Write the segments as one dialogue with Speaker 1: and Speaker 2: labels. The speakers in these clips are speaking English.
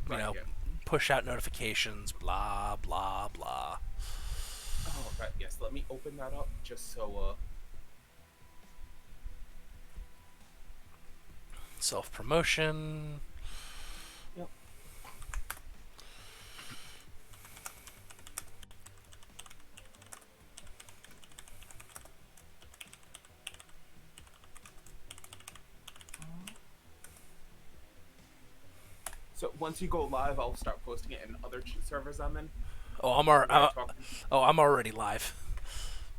Speaker 1: Right, yeah.
Speaker 2: push out notifications, blah, blah, blah.
Speaker 1: Oh, right, yes. Let me open that up just so,
Speaker 2: Self-promotion.
Speaker 1: yep. So once you go live, I'll start posting it in other servers I'm in.
Speaker 2: Oh,
Speaker 1: The way I talk.
Speaker 2: I'm already live.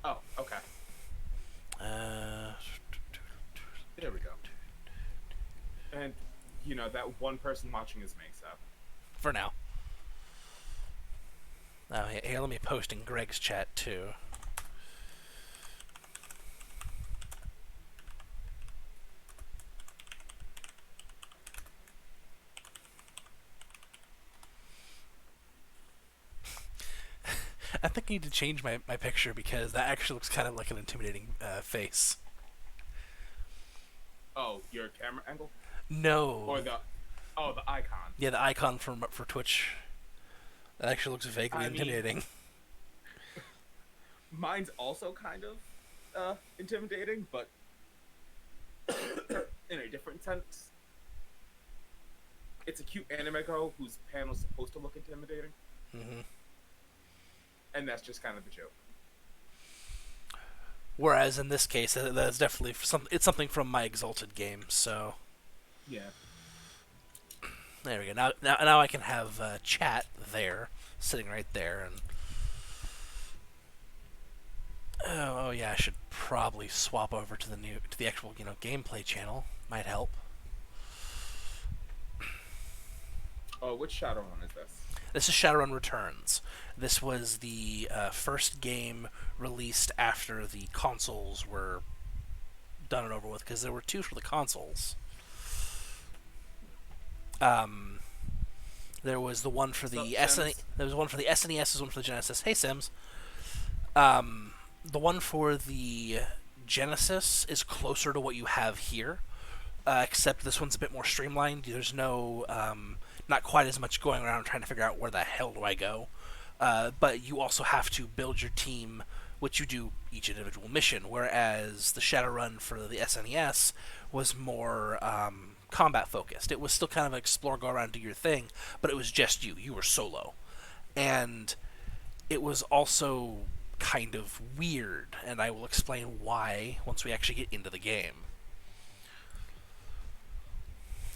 Speaker 1: Oh, okay.
Speaker 2: Uh,
Speaker 1: There we go. And, that one person watching is me, so.
Speaker 2: for now. Oh, here, let me post in Greg's chat too. I think I need to change my picture because that actually looks kind of like an intimidating face.
Speaker 1: Oh, your camera angle?
Speaker 2: No.
Speaker 1: Or the icon.
Speaker 2: Yeah, the icon for Twitch. That actually looks vaguely
Speaker 1: I mean,
Speaker 2: intimidating.
Speaker 1: mine's also kind of intimidating, but in a different sense. It's a cute anime girl whose panel's supposed to look intimidating,
Speaker 2: Hmm.
Speaker 1: and that's just kind of the joke.
Speaker 2: Whereas in this case, that's definitely it's something from my Exalted game. So
Speaker 1: Yeah.
Speaker 2: there we go. Now I can have chat there, sitting right there, and oh yeah, I should probably swap over to the actual gameplay channel. Might help.
Speaker 1: Oh, which Shadowrun is this?
Speaker 2: This is Shadowrun Returns. This was the first game released after the consoles were done and over with, because there were two for the consoles. Um, there was the one for
Speaker 1: What's up,
Speaker 2: the SNES.
Speaker 1: Sims?
Speaker 2: There was one for the SNES. There was one for the Genesis. Hey Sims. The one for the Genesis is closer to what you have here, except this one's a bit more streamlined. There's not quite as much going around trying to figure out where the hell do I go. But you also have to build your team, which you do each individual mission. Whereas the Shadowrun for the SNES was more combat focused. It was still kind of explore, go around, do your thing, but it was just you. You were solo, and it was also kind of weird. And I will explain why once we actually get into the game.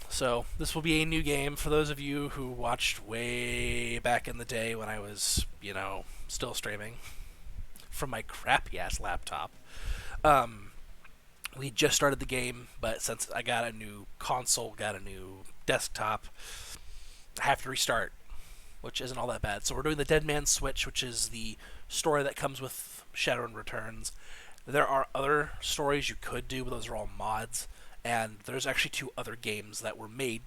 Speaker 2: So this will be a new game for those of you who watched way back in the day when I was, still streaming from my crappy ass laptop. Um, we just started the game, but since I got a new console, got a new desktop, I have to restart, which isn't all that bad. So we're doing the Dead Man Switch, which is the story that comes with Shadowrun Returns. There are other stories you could do, but those are all mods. And there's actually two other games that were made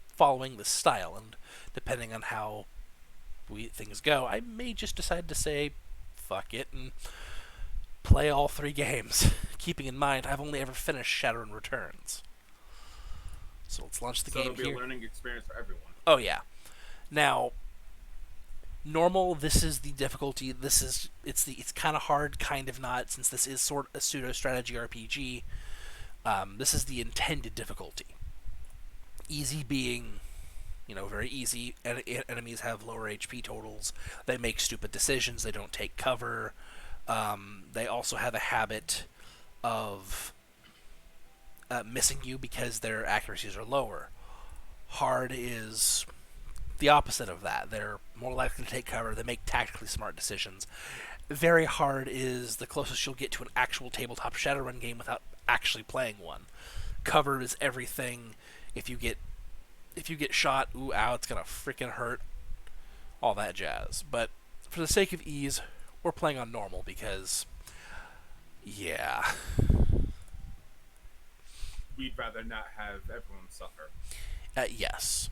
Speaker 2: following this style. And depending on how things go, I may just decide to say, fuck it, and play all three games. Keeping in mind, I've only ever finished Shadowrun Returns. So let's launch the
Speaker 1: So
Speaker 2: game
Speaker 1: it'll be
Speaker 2: here.
Speaker 1: a learning experience for everyone.
Speaker 2: Oh, yeah. Now, normal, this is the difficulty. It's kind of hard, kind of not, since this is sort of a pseudo strategy RPG. This is the intended difficulty. Easy being, very easy. Enemies have lower HP totals. They make stupid decisions. They don't take cover. They also have a habit of missing you because their accuracies are lower. Hard is the opposite of that. They're more likely to take cover. They make tactically smart decisions. Very hard is the closest you'll get to an actual tabletop Shadowrun game without actually playing one. Cover is everything. If you get shot, ooh, ow, it's gonna freaking hurt. All that jazz. But for the sake of ease, we're playing on normal because, yeah,
Speaker 1: We'd rather not have everyone suffer.
Speaker 2: yes.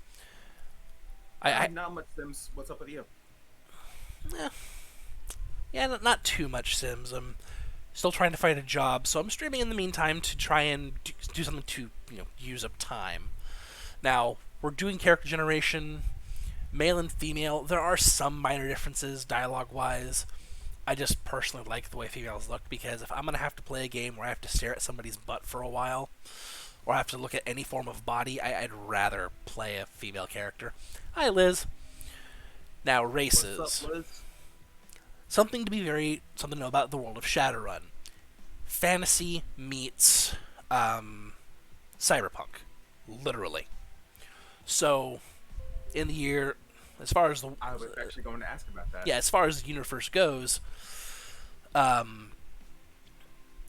Speaker 2: I
Speaker 1: Not much Sims. What's up with you?
Speaker 2: eh, yeah, not too much Sims. I'm still trying to find a job, so I'm streaming in the meantime to try and do something to use up time. Now we're doing character generation. Male and female, there are some minor differences dialogue wise. I just personally like the way females look because if I'm going to have to play a game where I have to stare at somebody's butt for a while, or I have to look at any form of body, I'd rather play a female character. Hi, Liz. Now,
Speaker 1: What's up,
Speaker 2: races.
Speaker 1: Liz?
Speaker 2: Something to know about the world of Shadowrun. Fantasy meets cyberpunk, literally. So, in the year, as far as the
Speaker 1: I was actually going to ask about that.
Speaker 2: yeah, as far as the universe goes, um,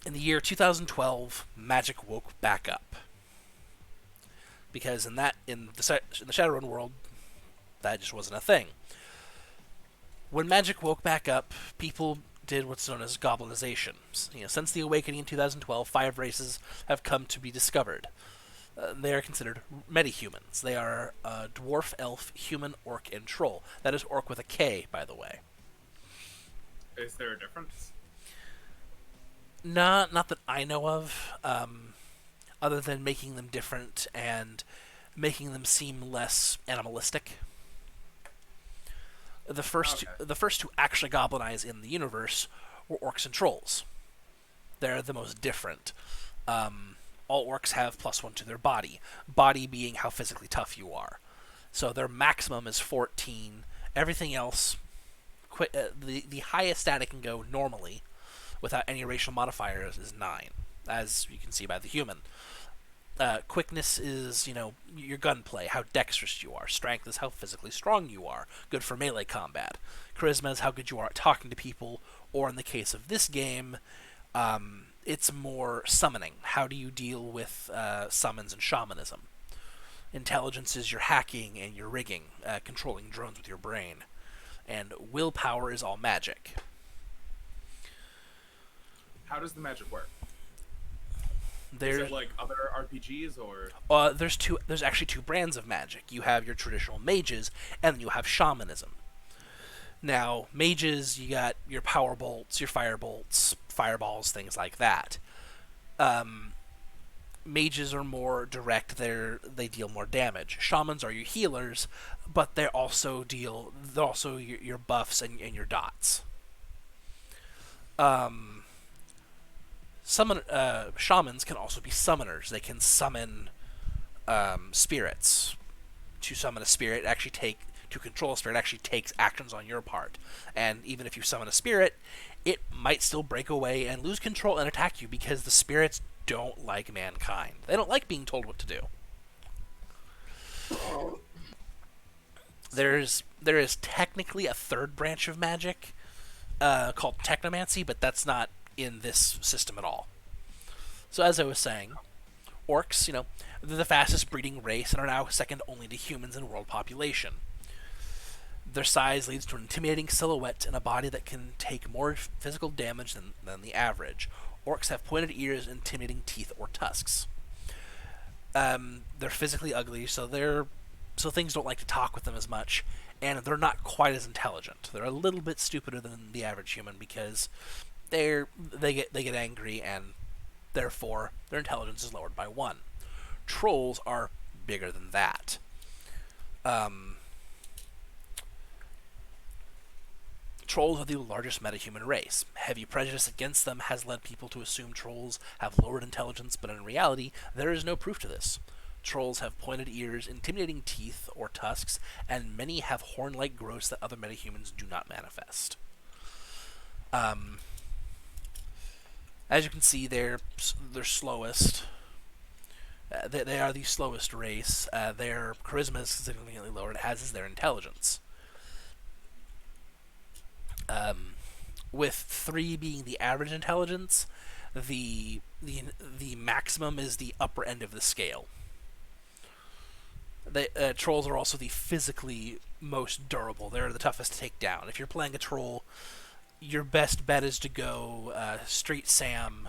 Speaker 2: in the year 2012, magic woke back up because in the Shadowrun world, that just wasn't a thing. When magic woke back up, people did what's known as goblinization. Since the awakening in 2012, 5 races have come to be discovered. They are considered metahumans. They are dwarf, elf, human, orc, and troll. That is orc with a K, by the way.
Speaker 1: Is there a difference?
Speaker 2: Not that I know of, other than making them different and making them seem less animalistic. The first to actually goblinize in the universe were orcs and trolls. They're the most different. All orcs have +1 to their body being how physically tough you are. So their maximum is 14. Everything else, the highest stat it can go normally, without any racial modifiers, is 9, as you can see by the human. Quickness is, your gunplay, how dexterous you are. Strength is how physically strong you are. Good for melee combat. Charisma is how good you are at talking to people, or in the case of this game, it's more summoning. How do you deal with summons and shamanism? Intelligence is your hacking and your rigging, controlling drones with your brain. And willpower is all magic.
Speaker 1: How does the magic work? Is
Speaker 2: There's
Speaker 1: it like other RPGs or?
Speaker 2: there's actually 2 brands of magic. You have your traditional mages, and then you have shamanism. Now, mages, you got your power bolts, your fire bolts, fireballs, things like that. Mages are more direct; they deal more damage. Shamans are your healers, but they're also your buffs and your dots. Shamans can also be summoners. They can summon spirits. To summon a spirit, to control a spirit actually takes actions on your part. And even if you summon a spirit, it might still break away and lose control and attack you because the spirits don't like mankind. They don't like being told what to do. There is technically a 3rd branch of magic called technomancy, but that's not in this system at all. So as I was saying, orcs, they're the fastest breeding race and are now second only to humans in world population. Their size leads to an intimidating silhouette and a body that can take more physical damage than the average. Orcs have pointed ears, intimidating teeth, or tusks. They're physically ugly, so things don't like to talk with them as much, and they're not quite as intelligent. They're a little bit stupider than the average human because they get angry, and therefore their intelligence is lowered by 1. Trolls are bigger than that. Trolls are the largest metahuman race. Heavy prejudice against them has led people to assume trolls have lowered intelligence, but in reality, there is no proof to this. Trolls have pointed ears, intimidating teeth or tusks, and many have horn-like growths that other metahumans do not manifest. As you can see, they're slowest. They are the slowest race. Their charisma is significantly lowered, as is their intelligence. With 3 being the average intelligence, the maximum is the upper end of the scale. Trolls are also the physically most durable. They're the toughest to take down. If you're playing a troll, your best bet is to go Street Sam,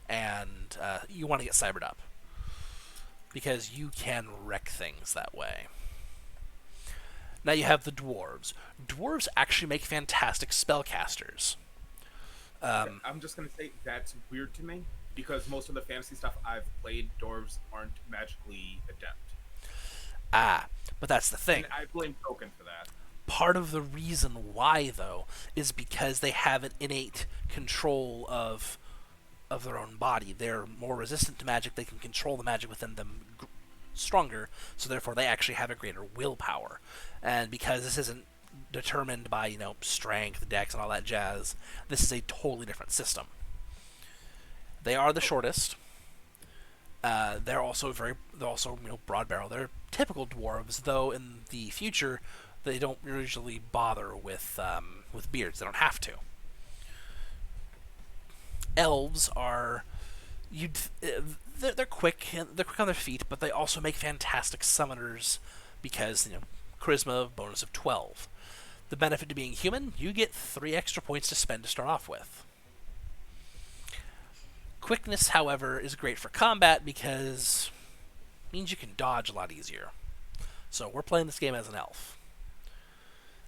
Speaker 2: and you want to get cybered up because you can wreck things that way. Now you have the dwarves. Dwarves actually make fantastic spellcasters.
Speaker 1: I'm just gonna say that's weird to me because most of the fantasy stuff I've played, dwarves aren't magically adept.
Speaker 2: Ah, but that's the thing.
Speaker 1: And I blame Token for that.
Speaker 2: Part of the reason why, though, is because they have an innate control of their own body. They're more resistant to magic. They can control the magic within them stronger, so therefore they actually have a greater willpower. And because this isn't determined by strength, dex, and all that jazz, this is a totally different system. They are the shortest. They're also broad barrel. They're typical dwarves, though in the future they don't usually bother with beards. They don't have to. Elves are they're quick. They're quick on their feet, but they also make fantastic summoners because charisma bonus of 12. The benefit to being human: you get 3 extra points to spend to start off with. Quickness, however, is great for combat because it means you can dodge a lot easier. So we're playing this game as an elf.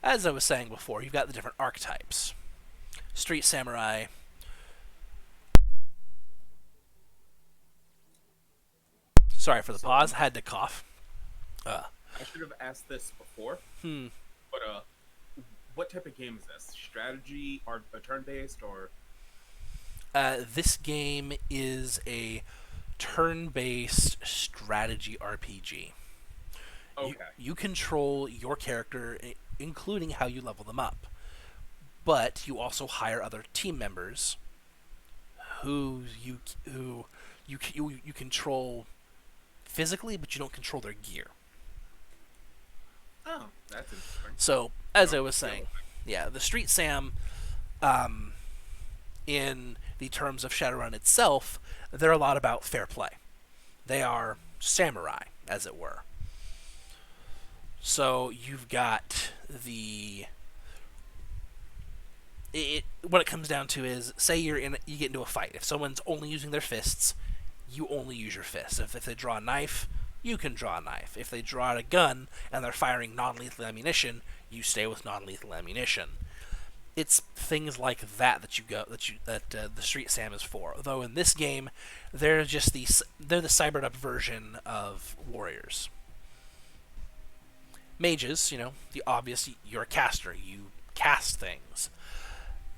Speaker 2: As I was saying before, you've got the different archetypes. Street Samurai. Sorry for the pause. I had to cough.
Speaker 1: I should have asked this before. But what type of game is this? Strategy or a turn-based or?
Speaker 2: This game is a turn-based strategy RPG.
Speaker 1: Okay.
Speaker 2: You control your character, including how you level them up. But you also hire other team members who you control physically, but you don't control their gear.
Speaker 1: Oh, that's interesting.
Speaker 2: So, as I was saying, yeah, the Street Sam, in the terms of Shadowrun itself, they're a lot about fair play. They are samurai, as it were. So you've got what it comes down to is, say you get into a fight. If someone's only using their fists, you only use your fists. If they draw a knife, you can draw a knife. If they draw out a gun and they're firing non-lethal ammunition, you stay with non-lethal ammunition. It's things like that the Street Sam is for. Though in this game, they're the cybered up version of warriors. Mages, the obvious, you're a caster. You cast things.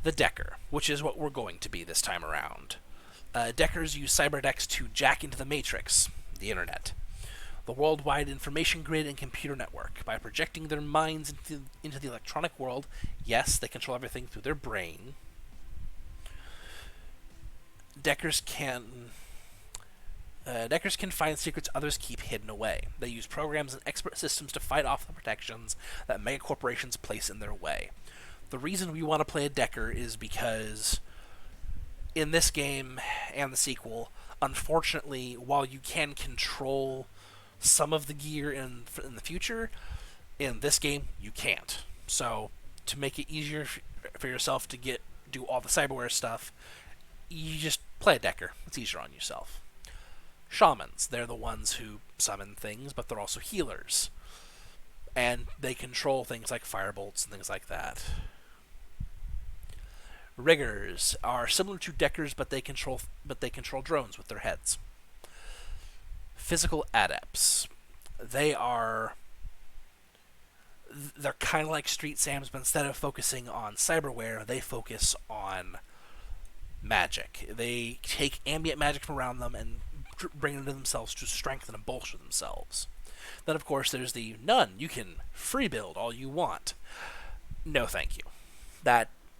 Speaker 2: The Decker, which is what we're going to be this time around. Deckers use cyberdecks to jack into the Matrix, the internet, the worldwide information grid and computer network. By projecting their minds into the electronic world, yes, they control everything through their brain. Deckers can find secrets others keep hidden away. They use programs and expert systems to fight off the protections that megacorporations place in their way. The reason we want to play a Decker is because in this game and the sequel, unfortunately, while you can control some of the gear in the future, in this game you can't. So to make it easier for yourself to do all the cyberware stuff, you just play a Decker. It's easier on yourself. Shamans, they're the ones who summon things, but they're also healers, and they control things like firebolts and things like that. Riggers are similar to Deckers, but they control drones with their heads. Physical adepts, they're kind of like Street Sams, but instead of focusing on cyberware, they focus on magic. They take ambient magic from around them and bring it into themselves to strengthen and bolster themselves. Then, of course, there's the none. You can free build all you want. No, thank you.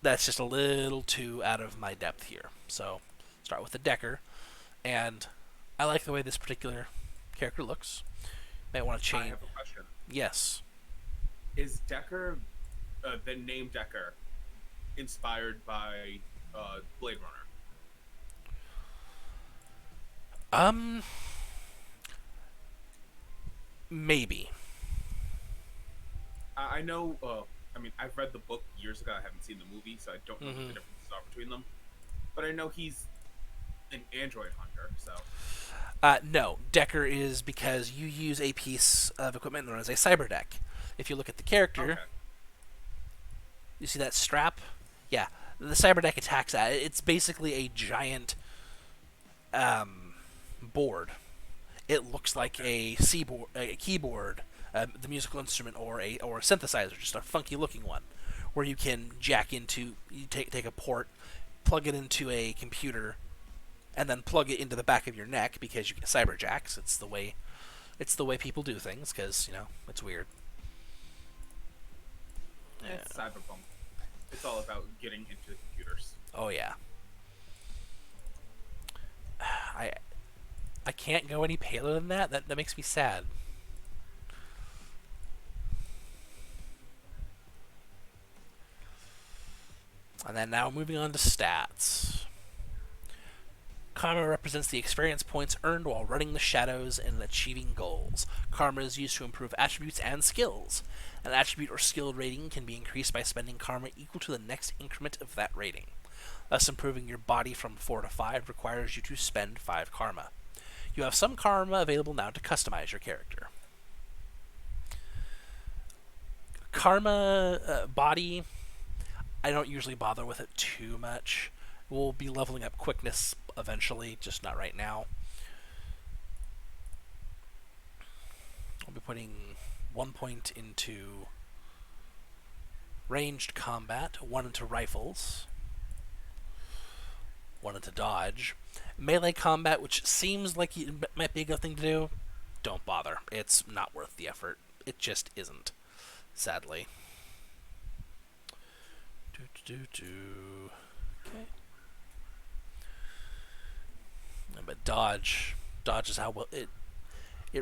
Speaker 2: That's just a little too out of my depth here. So, start with the Decker, and I like the way this particular character looks. Might want to change.
Speaker 1: I have a question.
Speaker 2: Yes.
Speaker 1: Is Decker, the name Decker, inspired by Blade Runner?
Speaker 2: Maybe.
Speaker 1: I know. I've read the book years ago. I haven't seen the movie, so I don't know what the differences are between them. But I know he's an android hunter. So.
Speaker 2: No, Decker is because you use a piece of equipment known as a cyberdeck. If you look at the character,
Speaker 1: okay.
Speaker 2: You see that strap? Yeah, the cyberdeck attacks that. It's basically a giant board. It looks like a keyboard the musical instrument or a synthesizer, just a funky looking one, where you can jack into you take a port, plug it into a computer, and then plug it into the back of your neck because you get cyberjacks. It's the way people do things because it's weird.
Speaker 1: It's cyberpunk. It's all about getting into the computers.
Speaker 2: Oh yeah. I I can't go any paler than that. That makes me sad. And then now moving on to stats. Karma represents the experience points earned while running the shadows and achieving goals. Karma is used to improve attributes and skills. An attribute or skill rating can be increased by spending karma equal to the next increment of that rating. Thus, improving your body from 4 to 5 requires you to spend 5 karma. You have some karma available now to customize your character. Karma body, I don't usually bother with it too much. We'll be leveling up quickness eventually, just not right now. I'll be putting 1 point into ranged combat, 1 into rifles, 1 into dodge. Melee combat, which seems like it might be a good thing to do, don't bother. It's not worth the effort. It just isn't, sadly. Okay. But dodge is how well it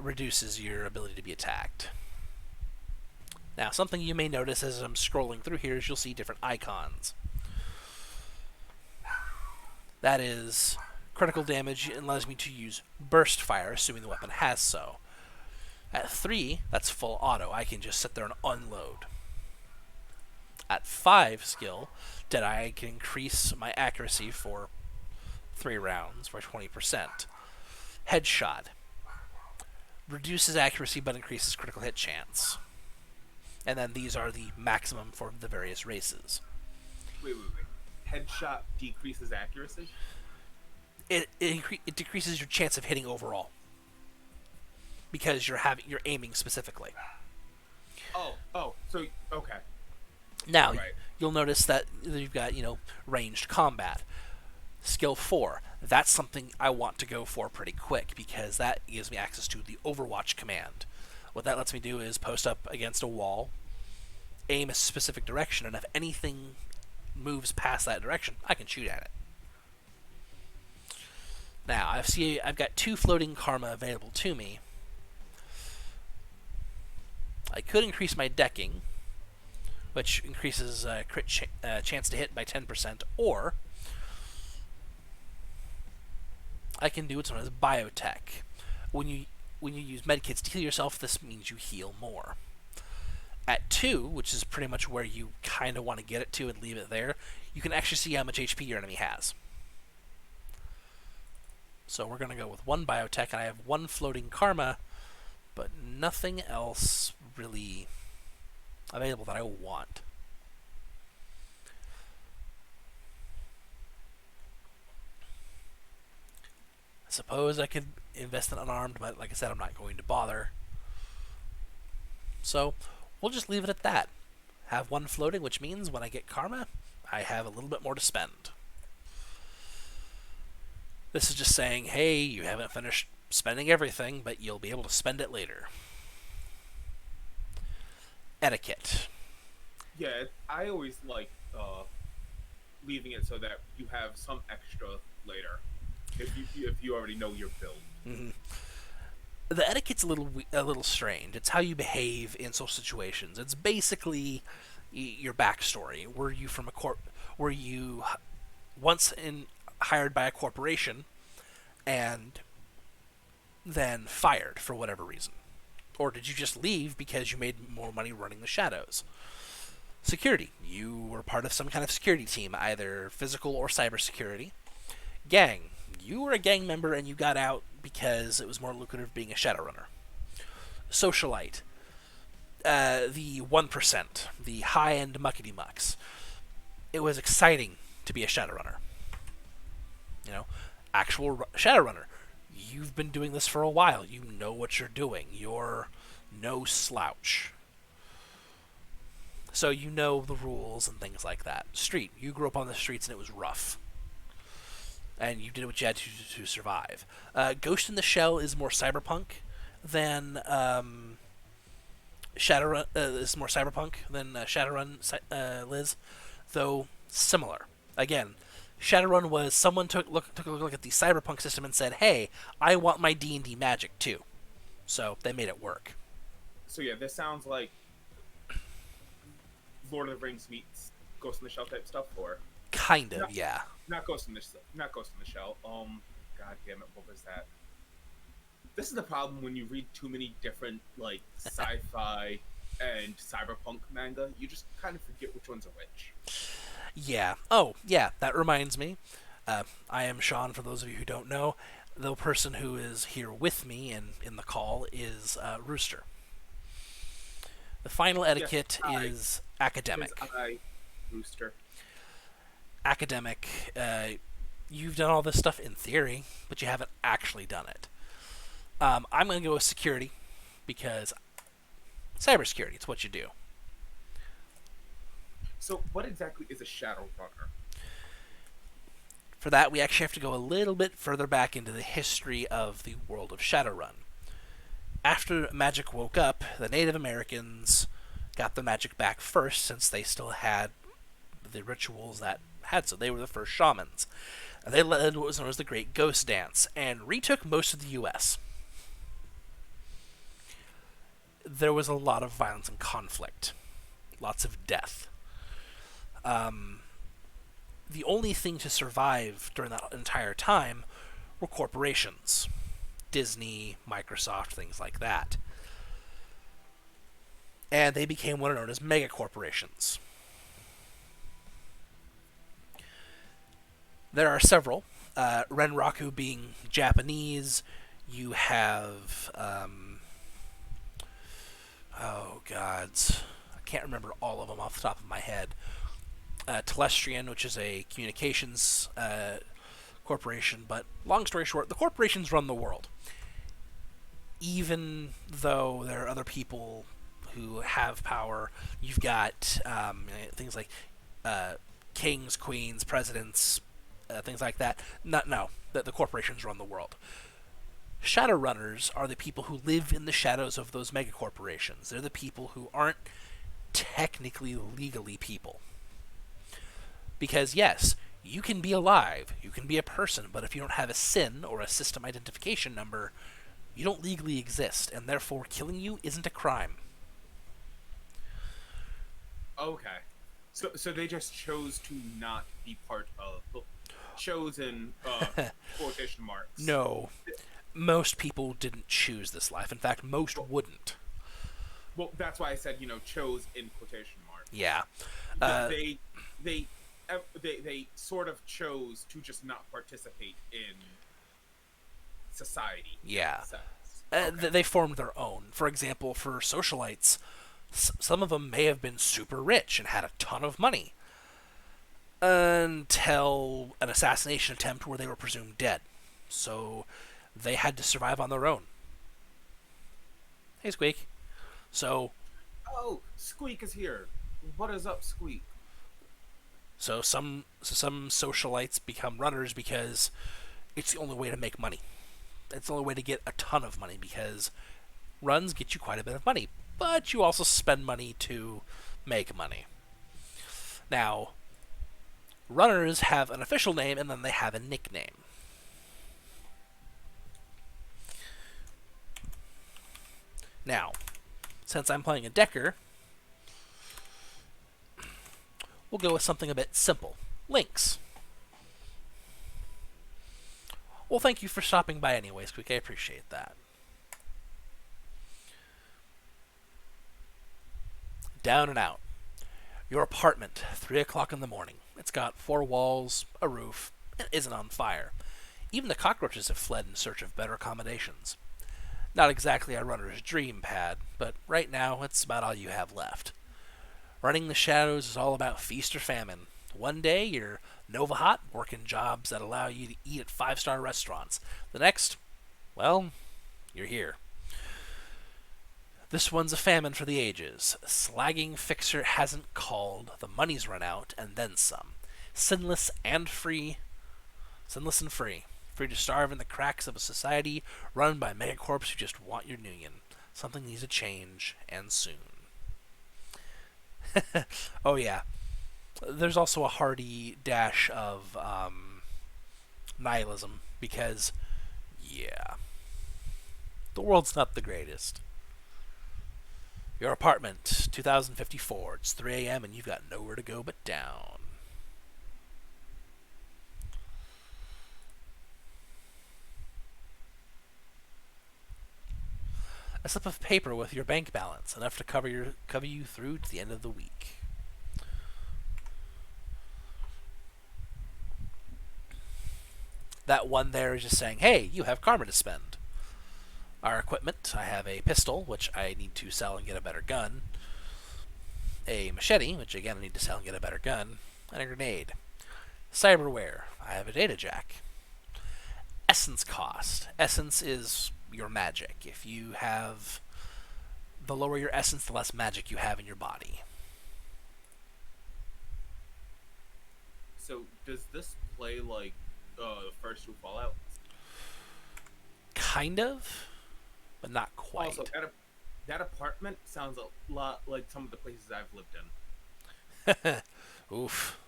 Speaker 2: reduces your ability to be attacked. Now, something you may notice as I'm scrolling through here is you'll see different icons. That is critical damage and allows me to use burst fire, assuming the weapon has so. At 3, that's full auto. I can just sit there and unload. At 5 skill, I can increase my accuracy for 3 rounds for 20%. Headshot reduces accuracy but increases critical hit chance. And then these are the maximum for the various races.
Speaker 1: Wait. Headshot decreases accuracy?
Speaker 2: It decreases your chance of hitting overall because you're aiming specifically.
Speaker 1: So okay.
Speaker 2: Now
Speaker 1: right.
Speaker 2: You'll notice that you've got ranged combat. Skill 4, that's something I want to go for pretty quick because that gives me access to the Overwatch command. What that lets me do is post up against a wall, aim a specific direction, and if anything moves past that direction, I can shoot at it. Now, I've got 2 floating karma available to me. I could increase my decking, which increases crit chance to hit by 10%, or I can do what's known as biotech. When you use medkits to heal yourself, this means you heal more. At 2, which is pretty much where you kind of want to get it to and leave it there, you can actually see how much HP your enemy has. So we're going to go with 1 biotech, and I have 1 floating karma, but nothing else really available that I want. I suppose I could invest in unarmed, but like I said, I'm not going to bother. So we'll just leave it at that. Have 1 floating, which means when I get karma, I have a little bit more to spend. This is just saying, hey, you haven't finished spending everything, but you'll be able to spend it later. Etiquette.
Speaker 1: Yeah, I always like leaving it so that you have some extra later if you already know your build.
Speaker 2: Mm-hmm. The etiquette's a little strange. It's how you behave in social situations. It's basically your backstory. Were you once hired by a corporation and then fired for whatever reason? Or did you just leave because you made more money running the shadows? Security. You were part of some kind of security team, either physical or cybersecurity. Gang. You were a gang member and you got out because it was more lucrative being a Shadowrunner. Socialite. The 1%. The high-end muckety-mucks. It was exciting to be a Shadowrunner. Actual Shadowrunner. You've been doing this for a while. You know what you're doing. You're no slouch. So you know the rules and things like that. Street, you grew up on the streets and it was rough. And you did what you had to survive. Ghost in the Shell is more cyberpunk than Shadowrun. Is more cyberpunk than Shadowrun, Liz, though similar. Again, Shadowrun was someone took a look at the cyberpunk system and said, "Hey, I want my D&D magic too," so they made it work.
Speaker 1: So yeah, this sounds like Lord of the Rings meets Ghost in the Shell type stuff, or
Speaker 2: Kind of,
Speaker 1: not,
Speaker 2: yeah.
Speaker 1: not Ghost in the Shell. God damn it, what was that? This is the problem when you read too many different like sci-fi and cyberpunk manga. You just kind of forget which ones are which.
Speaker 2: Yeah. Oh, yeah. That reminds me. I am Sean. For those of you who don't know, the person who is here with me and in the call is Rooster. The final etiquette is academic.
Speaker 1: Rooster.
Speaker 2: Academic. You've done all this stuff in theory, but you haven't actually done it. I'm going to go with security because cybersecurity. It's what you do.
Speaker 1: So, what exactly is a Shadowrunner?
Speaker 2: For that, we actually have to go a little bit further back into the history of the world of Shadowrun. After magic woke up, the Native Americans got the magic back first, since they still had the rituals that had so. They were the first shamans. And they led what was known as the Great Ghost Dance, and retook most of the U.S. There was a lot of violence and conflict. Lots of death. The only thing to survive during that entire time were corporations. Disney, Microsoft, things like that. And they became what are known as mega corporations. There are several. Renraku being Japanese. You have... oh, gods. I can't remember all of them off the top of my head. Telestrian, which is a communications corporation, but long story short, the corporations run the world. Even though there are other people who have power, you've got things like kings, queens, presidents, things like that. The corporations run the world. Shadowrunners are the people who live in the shadows of those megacorporations. They're the people who aren't technically legally people. Because, yes, you can be alive, you can be a person, but if you don't have a SIN or a system identification number, you don't legally exist, and therefore killing you isn't a crime.
Speaker 1: Okay. So they just chose to not be part of... chosen, quotation marks.
Speaker 2: No. Most people didn't choose this life. In fact, most wouldn't.
Speaker 1: Well, that's why I said, chose in quotation marks.
Speaker 2: Yeah.
Speaker 1: They sort of chose to just not participate in society.
Speaker 2: Yeah.
Speaker 1: Okay.
Speaker 2: They formed their own. For example, for socialites, some of them may have been super rich and had a ton of money until an assassination attempt where they were presumed dead. So they had to survive on their own. Hey, Squeak. So...
Speaker 1: Oh, Squeak is here. What is up, Squeak?
Speaker 2: So some socialites become runners because it's the only way to make money. It's the only way to get a ton of money, because runs get you quite a bit of money, but you also spend money to make money. Now, runners have an official name and then they have a nickname. Now, since I'm playing a Decker, we'll go with something a bit simple. Lynx. Well, thank you for stopping by anyways, Quick. I appreciate that. Down and out. Your apartment, 3 o'clock in the morning. It's got 4 walls, a roof, and isn't on fire. Even the cockroaches have fled in search of better accommodations. Not exactly a runner's dream pad, but right now it's about all you have left. Running the shadows is all about feast or famine. One day you're Nova Hot, working jobs that allow you to eat at 5-star restaurants. The next, well, you're here. This one's a famine for the ages. Slagging Fixer hasn't called, the money's run out, and then some. Sinless and free. Sinless and free. Free to starve in the cracks of a society run by megacorps who just want your union. Something needs to change, and soon. Oh yeah. There's also a hearty dash of nihilism, because, yeah, the world's not the greatest. Your apartment, 2054. It's 3 a.m. and you've got nowhere to go but down. A slip of paper with your bank balance, enough to cover you through to the end of the week. That one there is just saying, hey, you have karma to spend. Our equipment, I have a pistol, which I need to sell and get a better gun. A machete, which again I need to sell and get a better gun. And a grenade. Cyberware, I have a data jack. Essence cost. Essence is your magic. If you have... the lower your essence, the less magic you have in your body.
Speaker 1: So does this play like the first two Fallouts?
Speaker 2: Kind of, but not quite.
Speaker 1: Also, that apartment sounds a lot like some of the places I've lived in.
Speaker 2: Oof.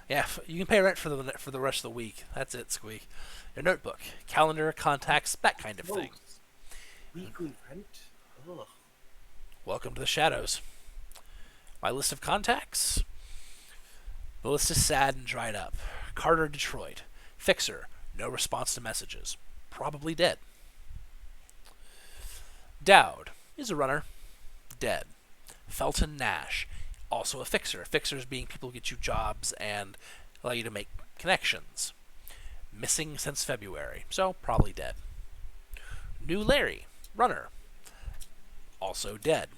Speaker 2: Yeah, you can pay rent for the rest of the week. That's it, Squeak. Your notebook, calendar, contacts, that kind of thing.
Speaker 1: Weekly rent? Ugh.
Speaker 2: Welcome to the shadows. My list of contacts? The list is sad and dried up. Carter, Detroit. Fixer, no response to messages. Probably dead. Dowd is a runner. Dead. Felton Nash, also a fixer. Fixers being people who get you jobs and allow you to make connections. Missing since February, so probably dead. New Larry, runner. Also dead.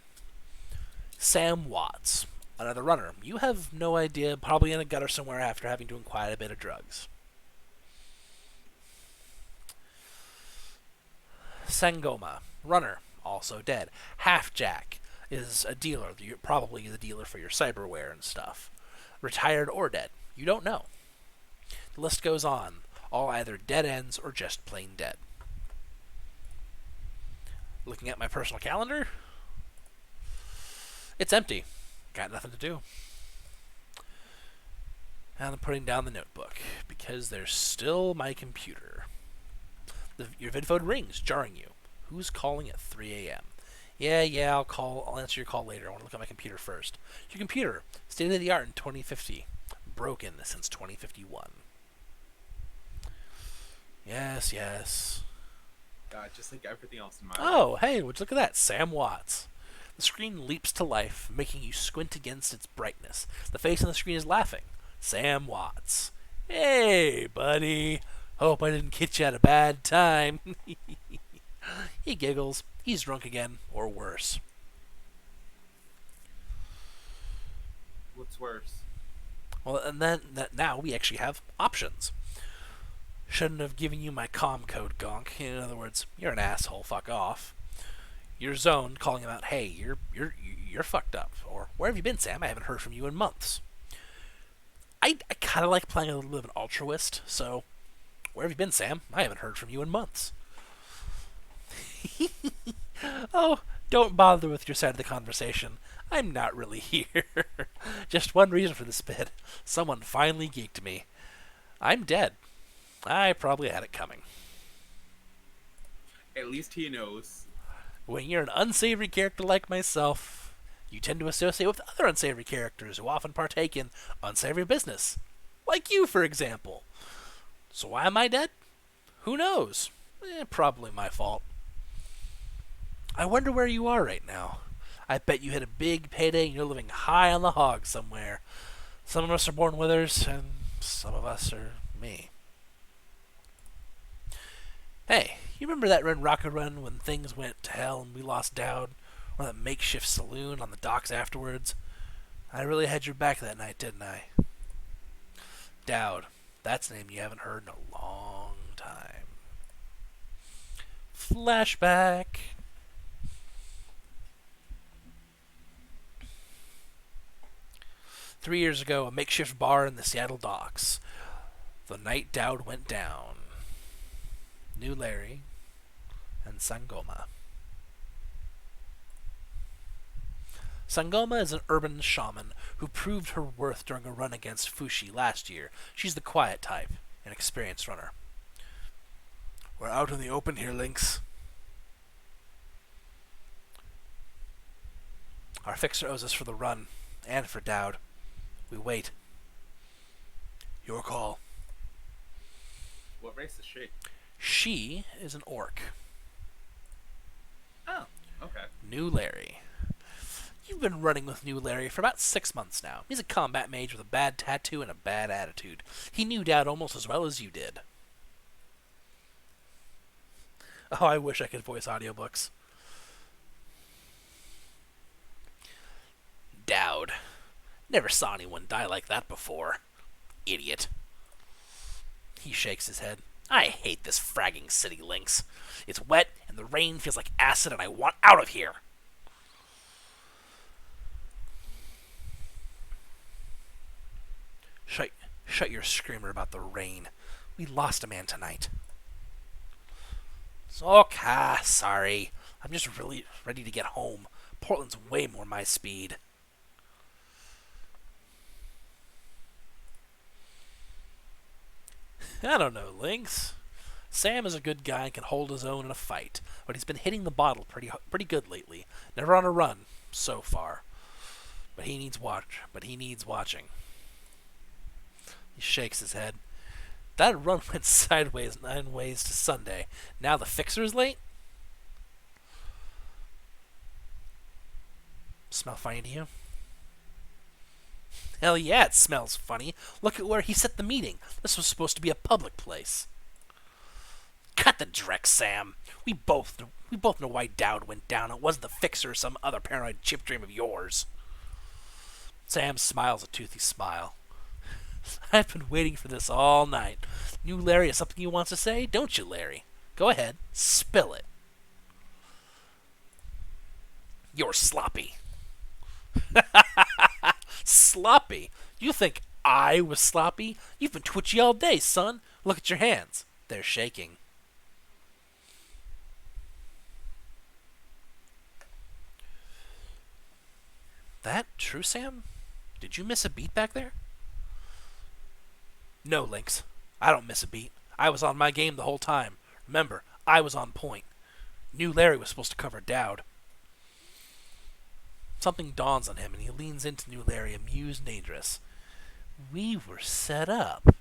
Speaker 2: Sam Watts, another runner. You have no idea, probably in a gutter somewhere after having doing quite a bit of drugs. Sangoma, runner, also dead. Halfjack is a dealer, probably the dealer for your cyberware and stuff. Retired or dead, you don't know. The list goes on, all either dead ends or just plain dead. Looking at my personal calendar, it's empty. Got nothing to do. And I'm putting down the notebook, because there's still my computer. Your vidphone rings, jarring you. Who's calling at 3 a.m.? Yeah, I'll answer your call later. I want to look at my computer first. Your computer, state of the art in 2050. Broken since 2051. Yes.
Speaker 1: God, just like everything else in my life.
Speaker 2: Oh, hey, would you look at that? Sam Watts. The screen leaps to life, making you squint against its brightness. The face on the screen is laughing. Sam Watts. Hey, buddy. Hope I didn't get you at a bad time. He giggles. He's drunk again, or worse.
Speaker 1: What's worse?
Speaker 2: Well, and then now we actually have options. Shouldn't have given you my comm code, gonk. In other words, you're an asshole. Fuck off. Your zone calling him out. Hey, you're fucked up. Or where have you been, Sam? I haven't heard from you in months. I kind of like playing a little bit of an altruist. So, where have you been, Sam? I haven't heard from you in months. Oh, don't bother with your side of the conversation. I'm not really here. Just one reason for this bit. Someone finally geeked me. I'm dead. I probably had it coming.
Speaker 1: At least he knows.
Speaker 2: When you're an unsavory character like myself, you tend to associate with other unsavory characters who often partake in unsavory business. Like you, for example. So why am I dead? Who knows? Probably my fault. I wonder where you are right now. I bet you hit a big payday and you're living high on the hog somewhere. Some of us are born withers, and some of us are me. Hey, you remember that run Rocket Run when things went to hell and we lost Dowd? Or that makeshift saloon on the docks afterwards? I really had your back that night, didn't I? Dowd. That's a name you haven't heard in a long time. Flashback. 3 years ago, a makeshift bar in the Seattle docks. The night Dowd went down. New Larry and Sangoma. Sangoma is an urban shaman who proved her worth during a run against Fushi last year. She's the quiet type, an experienced runner. We're out in the open here, Lynx. Our fixer owes us for the run, and for Dowd. We wait. Your call.
Speaker 1: What race is she?
Speaker 2: She is an orc.
Speaker 1: Oh, okay.
Speaker 2: New Larry. You've been running with New Larry for about 6 months now. He's a combat mage with a bad tattoo and a bad attitude. He knew Dowd almost as well as you did. Oh, I wish I could voice audiobooks. Dowd. Never saw anyone die like that before. Idiot. He shakes his head. I hate this fragging city, Lynx. It's wet, and the rain feels like acid, and I want out of here. Shut your screamer about the rain. We lost a man tonight. Okay, sorry. I'm just really ready to get home. Portland's way more my speed. I don't know, Lynx. Sam is a good guy and can hold his own in a fight, but he's been hitting the bottle pretty good lately. Never on a run, so far. But he needs watching. He shakes his head. That run went sideways 9 ways to Sunday. Now the fixer is late? Smell funny to you? Hell yeah, it smells funny. Look at where he set the meeting. This was supposed to be a public place. Cut the dreck, Sam. We both know why Dowd went down. It wasn't the fixer or some other paranoid chip dream of yours. Sam smiles a toothy smile. I've been waiting for this all night. New Larry has something he wants to say, don't you, Larry? Go ahead, spill it. You're sloppy. Sloppy? You think I was sloppy? You've been twitchy all day, son. Look at your hands. They're shaking. That true, Sam? Did you miss a beat back there? No, Lynx. I don't miss a beat. I was on my game the whole time. Remember, I was on point. Knew Larry was supposed to cover Dowd. Something dawns on him, and he leans into New Larry, amused and dangerous. We were set up.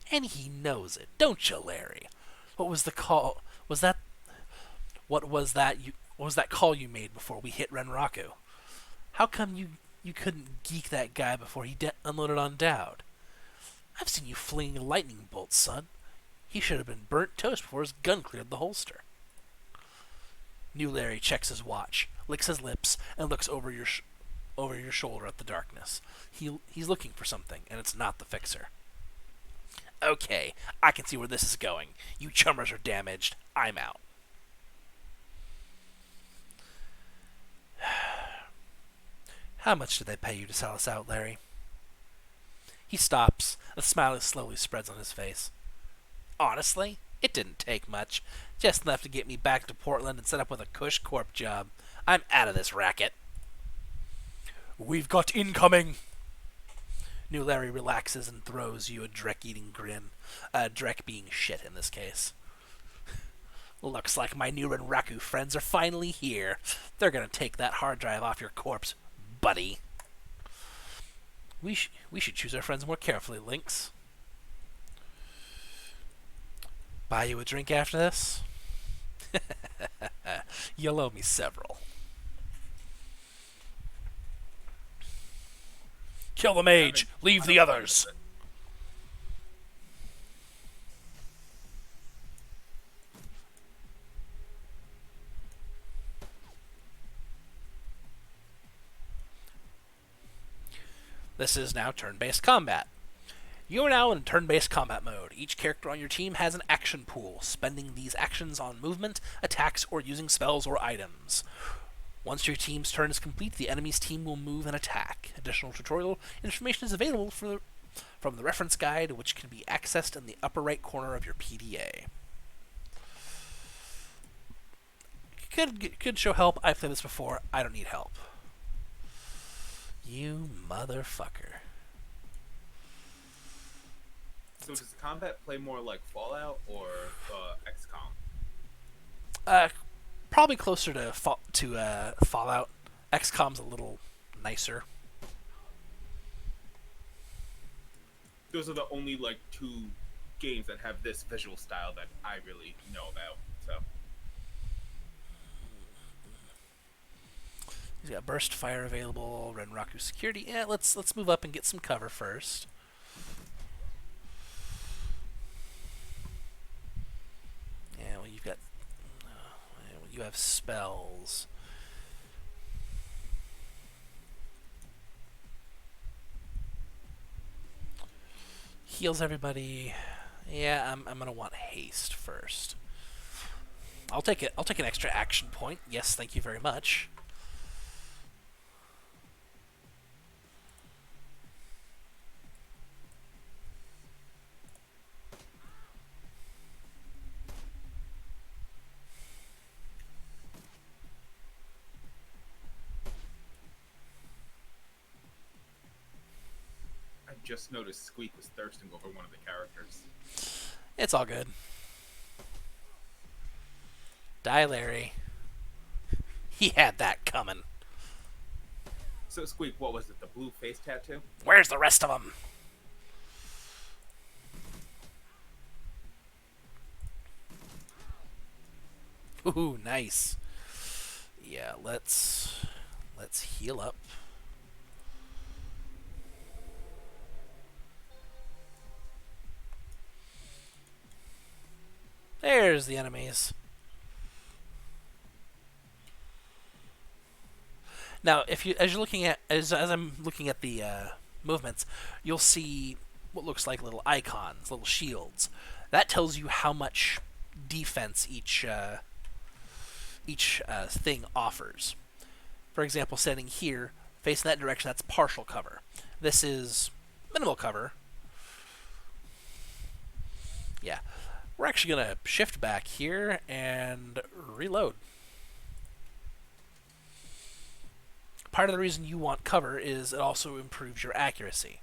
Speaker 2: And he knows it, don't you, Larry? What was the call? What was that call you made before we hit Renraku? How come you couldn't geek that guy before he unloaded on Dowd? I've seen you flinging lightning bolts, son. He should have been burnt toast before his gun cleared the holster. New Larry checks his watch, licks his lips, and looks over your shoulder at the darkness. He's looking for something, and it's not the fixer. Okay, I can see where this is going. You chummers are damaged. I'm out. How much did they pay you to sell us out, Larry? He stops. A smile slowly spreads on his face. Honestly, it didn't take much. Just enough to get me back to Portland and set up with a cush corp job. I'm out of this racket. We've got incoming. New Larry relaxes and throws you a Drek-eating grin. Drek being shit in this case. Looks like my new Renraku friends are finally here. They're gonna take that hard drive off your corpse, buddy. We should choose our friends more carefully, Lynx. Buy you a drink after this? You'll owe me several. Kill the mage. Leave the others. This is now turn-based combat. You are now in turn-based combat mode. Each character on your team has an action pool, spending these actions on movement, attacks, or using spells or items. Once your team's turn is complete, the enemy's team will move and attack. Additional tutorial information is available from the reference guide, which can be accessed in the upper right corner of your PDA. Could show help. I've played this before. I don't need help. You motherfucker.
Speaker 1: So does the combat play more like Fallout or XCOM?
Speaker 2: Probably closer to Fallout. XCOM's a little nicer.
Speaker 1: Those are the only like two games that have this visual style that I really know about. So
Speaker 2: he's got burst fire available. Renraku security. Yeah, let's move up and get some cover first. Yeah, well, you've got. You have spells. Heals everybody. Yeah, I'm gonna want haste first. I'll take it. I'll take an extra action point. Yes, thank you very much.
Speaker 1: I just noticed Squeak was thirsting over one of the characters.
Speaker 2: It's all good. Die, Larry. He had that coming.
Speaker 1: So Squeak, what was it? The blue face tattoo?
Speaker 2: Where's the rest of them? Ooh, nice. Yeah, let's heal up. There's the enemies. Now, as I'm looking at the movements, you'll see what looks like little icons, little shields. That tells you how much defense each thing offers. For example, standing here, facing that direction, that's partial cover. This is minimal cover. Yeah. We're actually going to shift back here and reload. Part of the reason you want cover is it also improves your accuracy.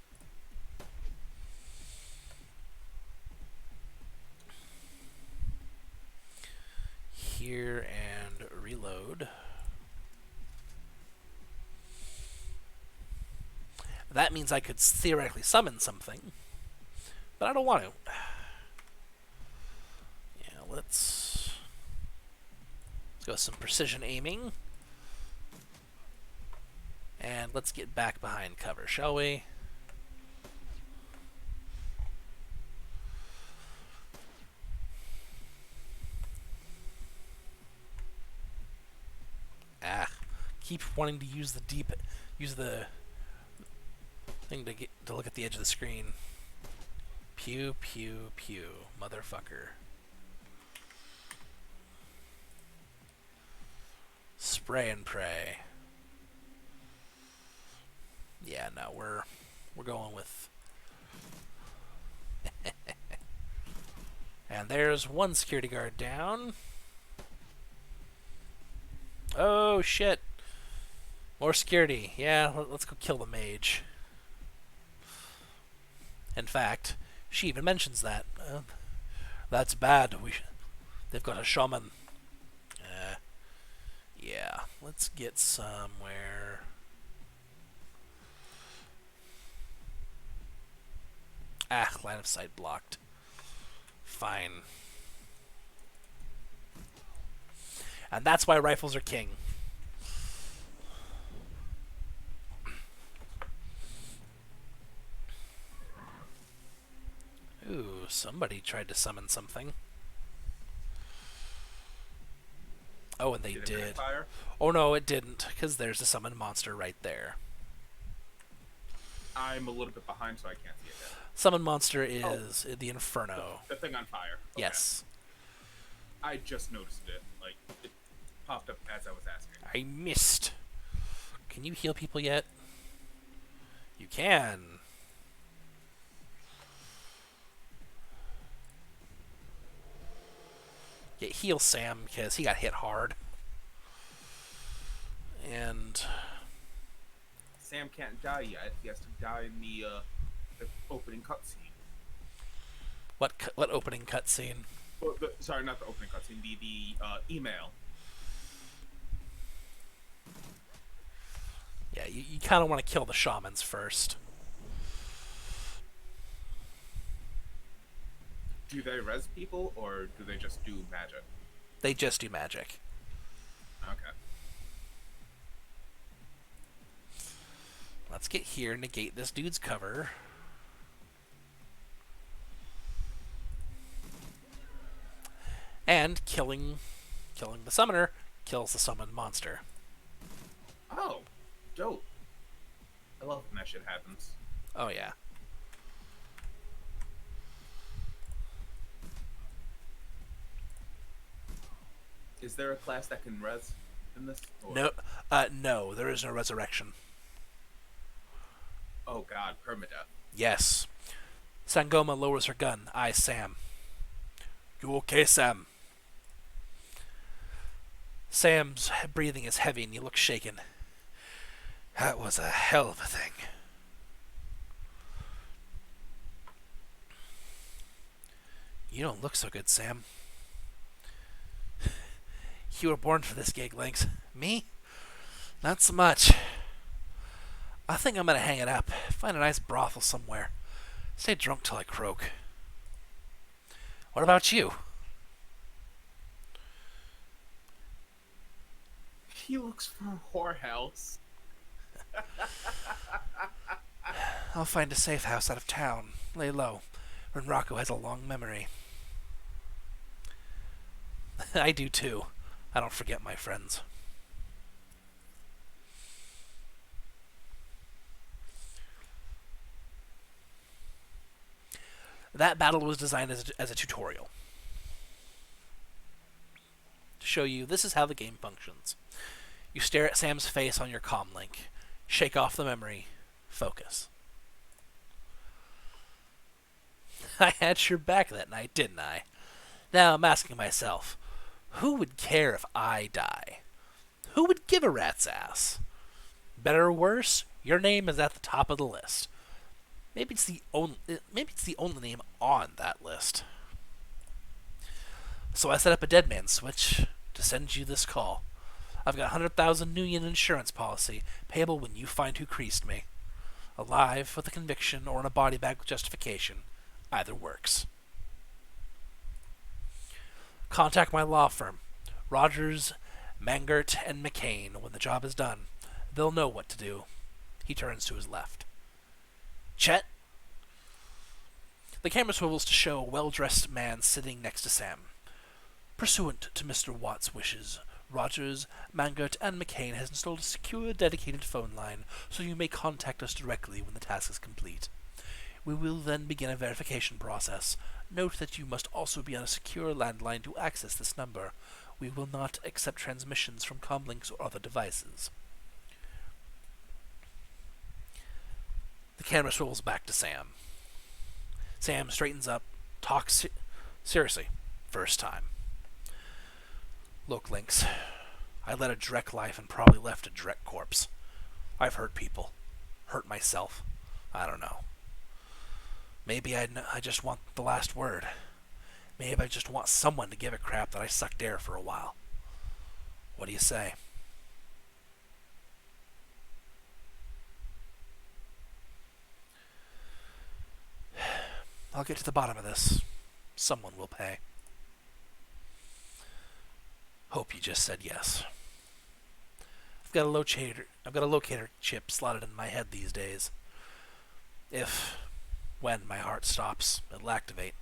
Speaker 2: Here and reload. That means I could theoretically summon something, but I don't want to. Yeah, let's go with some precision aiming. And let's get back behind cover, shall we? Keep wanting to use the thing to look at the edge of the screen. Pew pew pew, motherfucker. Spray and pray. Yeah, no, we're going with. And there's one security guard down. Oh shit! More security. Yeah, let's go kill the mage. In fact, she even mentions that. That's bad. They've got a shaman. Yeah, let's get somewhere. Line of sight blocked. Fine. And that's why rifles are king. Ooh, somebody tried to summon something. Oh, and they did. Oh no, it didn't, because there's a summoned monster right there.
Speaker 1: I'm a little bit behind, so I can't see it yet.
Speaker 2: Summon monster is the Inferno.
Speaker 1: The thing on fire. Okay.
Speaker 2: Yes.
Speaker 1: I just noticed it. popped up as I was asking.
Speaker 2: I missed. Can you heal people yet? You can. Yeah, heal Sam because he got hit hard. And
Speaker 1: Sam can't die yet. He has to die in the opening cutscene.
Speaker 2: what opening cutscene?
Speaker 1: Well, sorry, not the opening cutscene. The email.
Speaker 2: Yeah, you kind of want to kill the shamans first.
Speaker 1: Do they res people or do they just do magic?
Speaker 2: They just do magic.
Speaker 1: Okay.
Speaker 2: Let's get here, negate this dude's cover. And killing the summoner kills the summoned monster.
Speaker 1: Oh, dope. I love when that shit happens.
Speaker 2: Oh yeah.
Speaker 1: Is there a class that can res in this? Or...
Speaker 2: No, there is no resurrection.
Speaker 1: Oh god, permadeath.
Speaker 2: Yes. Sangoma lowers her gun, eyes Sam. You okay, Sam? Sam's breathing is heavy and he looks shaken. That was a hell of a thing. You don't look so good, Sam. You were born for this gig, Lynx. Me? Not so much. I think I'm gonna hang it up. Find a nice brothel somewhere. Stay drunk till I croak. What about you?
Speaker 1: He looks for a whorehouse.
Speaker 2: I'll find a safe house out of town. Lay low. When Rocco has a long memory. I do too. I don't forget my friends. That battle was designed as a tutorial. To show you, this is how the game functions. You stare at Sam's face on your comm link. Shake off the memory. Focus. I had your back that night, didn't I? Now I'm asking myself, who would care if I die? Who would give a rat's ass? Better or worse, your name is at the top of the list. Maybe it's the only name on that list. So I set up a dead man switch to send you this call. I've got 100,000 Nuyen insurance policy, payable when you find who creased me. Alive with a conviction or in a body bag with justification. Either works. Contact my law firm, Rogers, Mangert, and McCain. When the job is done, they'll know what to do. He turns to his left. Chet? The camera swivels to show a well-dressed man sitting next to Sam. Pursuant to Mr. Watt's wishes, Rogers, Mangert, and McCain has installed a secure, dedicated phone line, so you may contact us directly when the task is complete. We will then begin a verification process. Note that you must also be on a secure landline to access this number. We will not accept transmissions from comlinks or other devices. The camera swivels back to Sam. Sam straightens up, talks seriously, first time. Look, Lynx, I led a Drek life and probably left a Drek corpse. I've hurt people. Hurt myself. I don't know. Maybe I just want the last word. Maybe I just want someone to give a crap that I sucked air for a while. What do you say? I'll get to the bottom of this. Someone will pay. Hope you just said yes. I've got a locator chip slotted in my head these days. When my heart stops, it'll activate.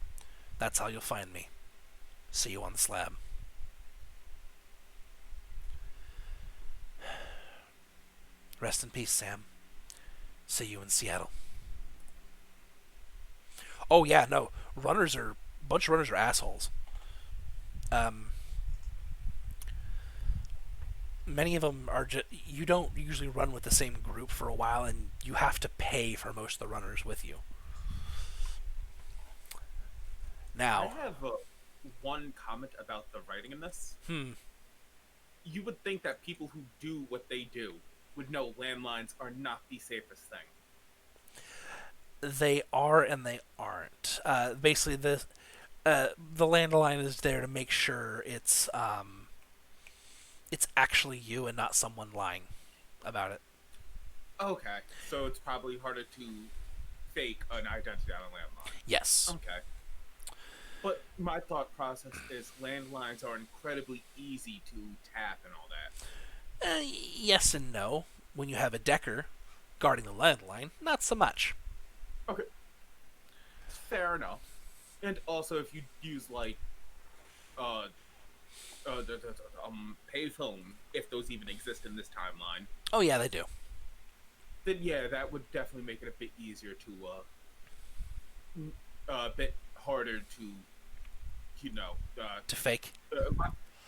Speaker 2: That's how you'll find me. See you on the slab. Rest in peace, Sam. See you in Seattle. Oh yeah, no. Bunch of runners are assholes. many of them are just, you don't usually run with the same group for a while, and you have to pay for most of the runners with you.
Speaker 1: I
Speaker 2: Now,
Speaker 1: have one comment about the writing in this.
Speaker 2: hmm,
Speaker 1: You would think that people who do what they do would know landlines are not the safest thing.
Speaker 2: they are and they aren't. Basically, the landline is there to make sure it's actually you and not someone lying about it.
Speaker 1: Okay, so it's probably harder to fake an identity on a
Speaker 2: Yes.
Speaker 1: landline. Okay. But my thought process is landlines are incredibly easy to tap and all that.
Speaker 2: Yes and no. When you have a decker guarding the landline, not so much.
Speaker 1: Okay, fair enough. And also, if you use like uh, payphone, if those even exist in this timeline,
Speaker 2: Oh yeah, they do.
Speaker 1: then yeah, that would definitely make it a bit easier to a bit harder to you know
Speaker 2: To fake.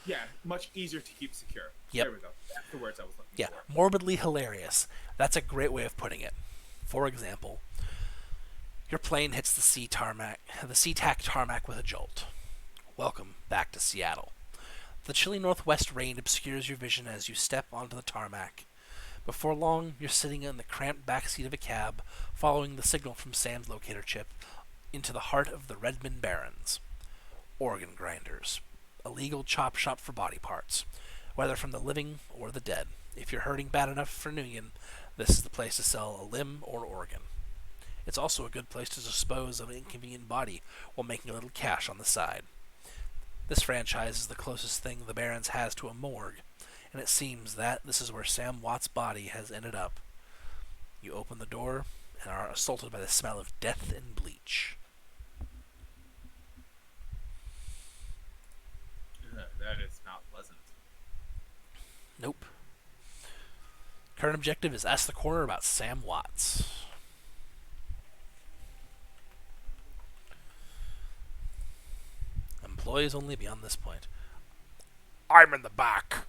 Speaker 1: yeah, much easier to keep secure.
Speaker 2: Yep.
Speaker 1: There we go. That's the words I was looking
Speaker 2: Yeah,
Speaker 1: for.
Speaker 2: morbidly hilarious. That's a great way of putting it. For example, your plane hits the SeaTac tarmac with a jolt. Welcome back to Seattle. The chilly northwest rain obscures your vision as you step onto the tarmac. Before long, you're sitting in the cramped back seat of a cab, following the signal from Sam's locator chip into the heart of the Redmond Barrens. Organ grinders. A legal chop shop for body parts, whether from the living or the dead. If you're hurting bad enough for Nguyen, this is the place to sell a limb or organ. It's also a good place to dispose of an inconvenient body while making a little cash on the side. This franchise is the closest thing the Barrens has to a morgue, and it seems that this is where Sam Watt's body has ended up. You open the door and are assaulted by the smell of death and bleach.
Speaker 1: That is not pleasant.
Speaker 2: Nope. Current objective is ask the coroner about Sam Watts. Employees only beyond this point. I'm in the back.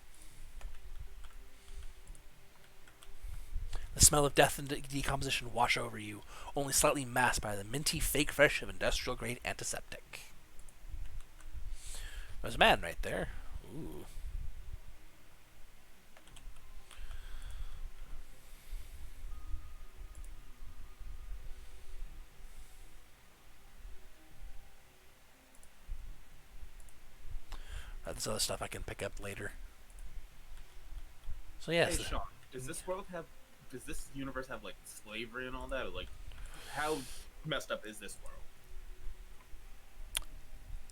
Speaker 2: The smell of death and decomposition wash over you, only slightly masked by the minty fake fresh of industrial grade antiseptic. There's a man right there. Ooh. This other stuff I can pick up later. So yes.
Speaker 1: Hey Sean, does this universe have like slavery and all that? Or, like, how messed up is this world?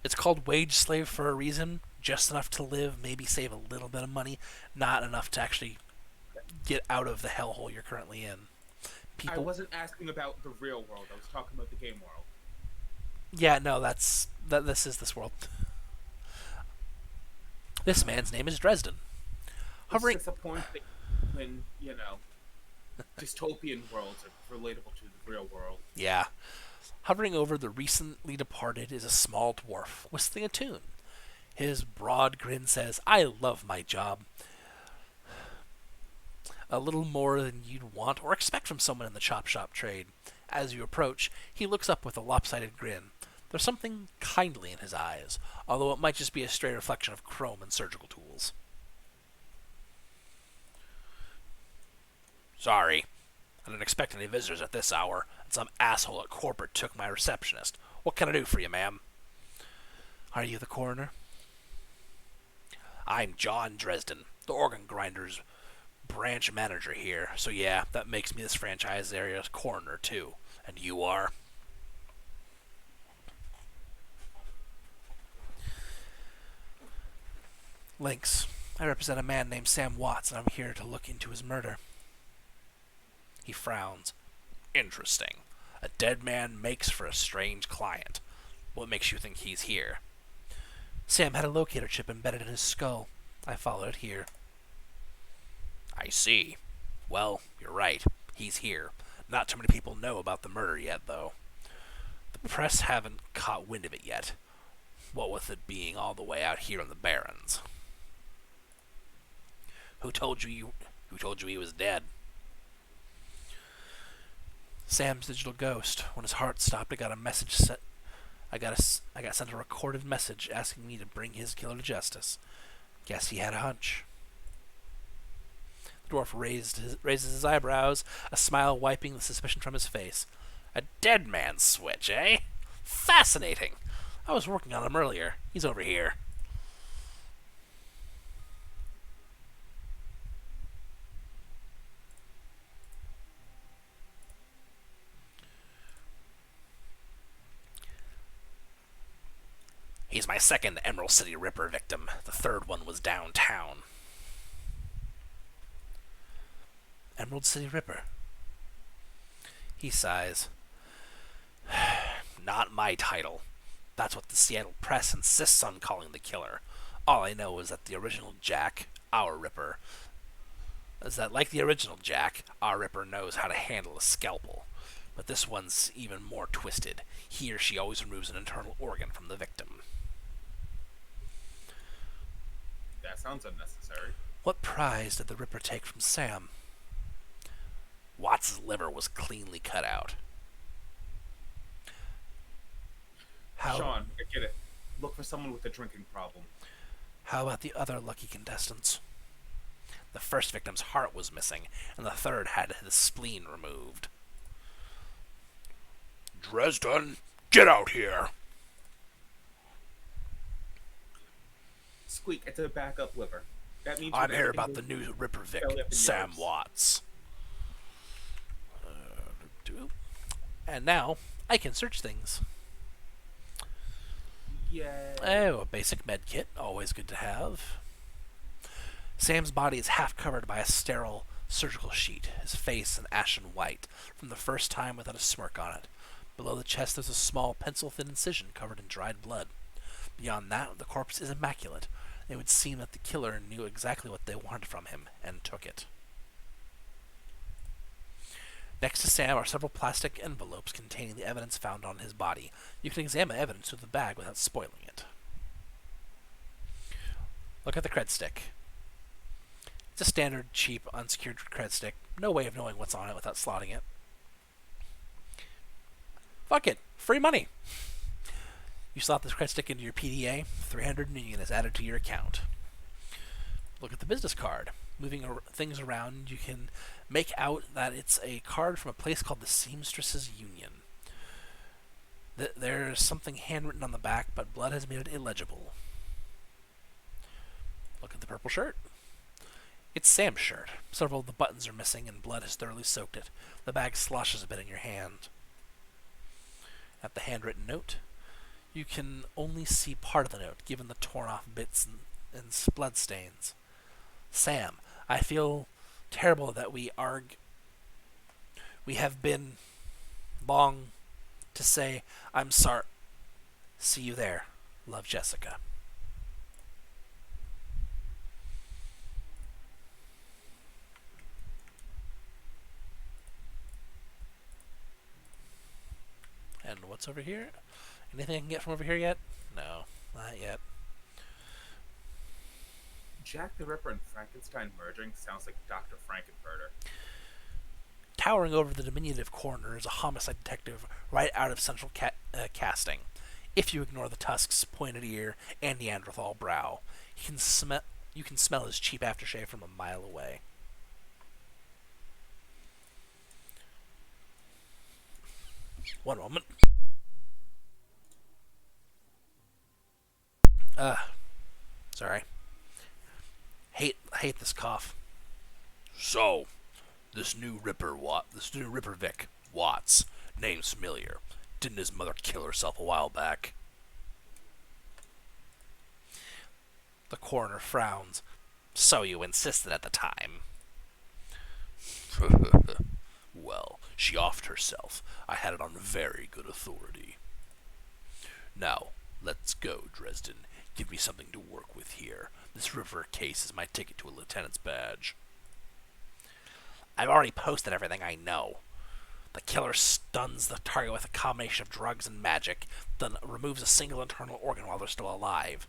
Speaker 2: It's called wage slave for a reason. Just enough to live, maybe save a little bit of money, not enough to actually get out of the hellhole you're currently in.
Speaker 1: I wasn't asking about the real world. I was talking about the game world.
Speaker 2: Yeah, no, this is this world. This man's name is Dresden. Hovering.
Speaker 1: It's disappointing when, dystopian worlds are relatable to the real world.
Speaker 2: Yeah. Hovering over the recently departed is a small dwarf, whistling a tune. His broad grin says, I love my job. A little more than you'd want or expect from someone in the chop shop trade. As you approach, he looks up with a lopsided grin. There's something kindly in his eyes, although it might just be a stray reflection of chrome and surgical tools. Sorry. I didn't expect any visitors at this hour, and some asshole at corporate took my receptionist. What can I do for you, ma'am? Are you the coroner? I'm John Dresden, the organ grinders branch manager here. So yeah, that makes me this franchise area's coroner too. And you are? Lynx. I represent a man named Sam Watts, and I'm here to look into his murder. He frowns. Interesting. A dead man makes for a strange client. What makes you think he's here? Sam had a locator chip embedded in his skull. I followed it here. I see. Well, you're right. He's here. Not too many people know about the murder yet, though. The press haven't caught wind of it yet. What with it being all the way out here in the Barrens. Who told you he was dead? Sam's digital ghost. When his heart stopped, I got a message set. I got sent a recorded message asking me to bring his killer to justice. Guess he had a hunch. The dwarf raises his eyebrows, a smile wiping the suspicion from his face. A dead man's switch, eh? Fascinating. I was working on him earlier. He's over here. He's my second Emerald City Ripper victim. The third one was downtown. Emerald City Ripper. He sighs. Not my title. That's what the Seattle Press insists on calling the killer. All I know is that the original Jack, our Ripper, like the original Jack, our Ripper knows how to handle a scalpel. But this one's even more twisted. He or she always removes an internal organ from the victim.
Speaker 1: That sounds unnecessary.
Speaker 2: What prize did the Ripper take from Sam? Watts' liver was cleanly cut out.
Speaker 1: Sean, I get it. Look for someone with a drinking problem.
Speaker 2: How about the other lucky contestants? The first victim's heart was missing, and the third had his spleen removed. Dresden, get out here!
Speaker 1: Squeak, it's a backup liver. That means
Speaker 2: I'm here about the new Ripper Vic, Sam Watts. And now, I can search things.
Speaker 1: Yay.
Speaker 2: Oh, a basic med kit, always good to have. Sam's body is half covered by a sterile surgical sheet, his face an ashen white, from the first time without a smirk on it. Below the chest there's a small pencil-thin incision covered in dried blood. Beyond that, the corpse is immaculate. It would seem that the killer knew exactly what they wanted from him, and took it. Next to Sam are several plastic envelopes containing the evidence found on his body. You can examine evidence through the bag without spoiling it. Look at the cred stick. It's a standard, cheap, unsecured cred stick. No way of knowing what's on it without slotting it. Fuck it. Free money. You slot this cred stick into your PDA, 300 million is added to your account. Look at the business card. Moving things around, you can make out that it's a card from a place called the Seamstresses Union. There's something handwritten on the back, but blood has made it illegible. Look at the purple shirt. It's Sam's shirt. Several of the buttons are missing, and blood has thoroughly soaked it. The bag sloshes a bit in your hand. At the handwritten note, you can only see part of the note, given the torn-off bits and blood stains. Sam, I feel terrible that we have been long to say I'm sorry. See you there. Love, Jessica. And what's over here? Anything I can get from over here yet? No, not yet.
Speaker 1: Jack the Ripper and Frankenstein merging sounds like Dr. Frankenfurter.
Speaker 2: Towering over the diminutive coroner is a homicide detective right out of central casting. If you ignore the tusks, pointed ear, and Neanderthal brow, you can smell his cheap aftershave from a mile away. One moment. Sorry. Hate this cough. So, this new Ripper Vic, Watts, name's familiar. Didn't his mother kill herself a while back? The coroner frowns. So you insisted at the time. Well, she offed herself. I had it on very good authority. Now, let's go, Dresden. Give me something to work with here. This Ripper case is my ticket to a lieutenant's badge. I've already posted everything I know. The killer stuns the target with a combination of drugs and magic, then removes a single internal organ while they're still alive.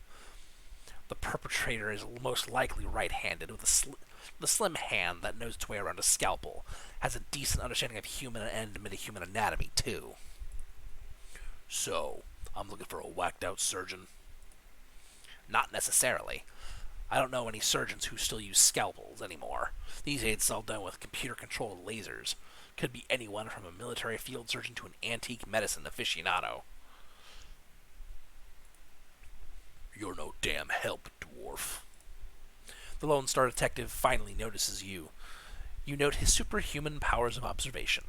Speaker 2: The perpetrator is most likely right-handed, with a slim hand that knows its way around a scalpel. Has a decent understanding of human and metahuman anatomy, too. So, I'm looking for a whacked-out surgeon. Not necessarily. I don't know any surgeons who still use scalpels anymore. These days it's all done with computer-controlled lasers. Could be anyone from a military field surgeon to an antique medicine aficionado. You're no damn help, dwarf. The Lone Star Detective finally notices you. You note his superhuman powers of observation.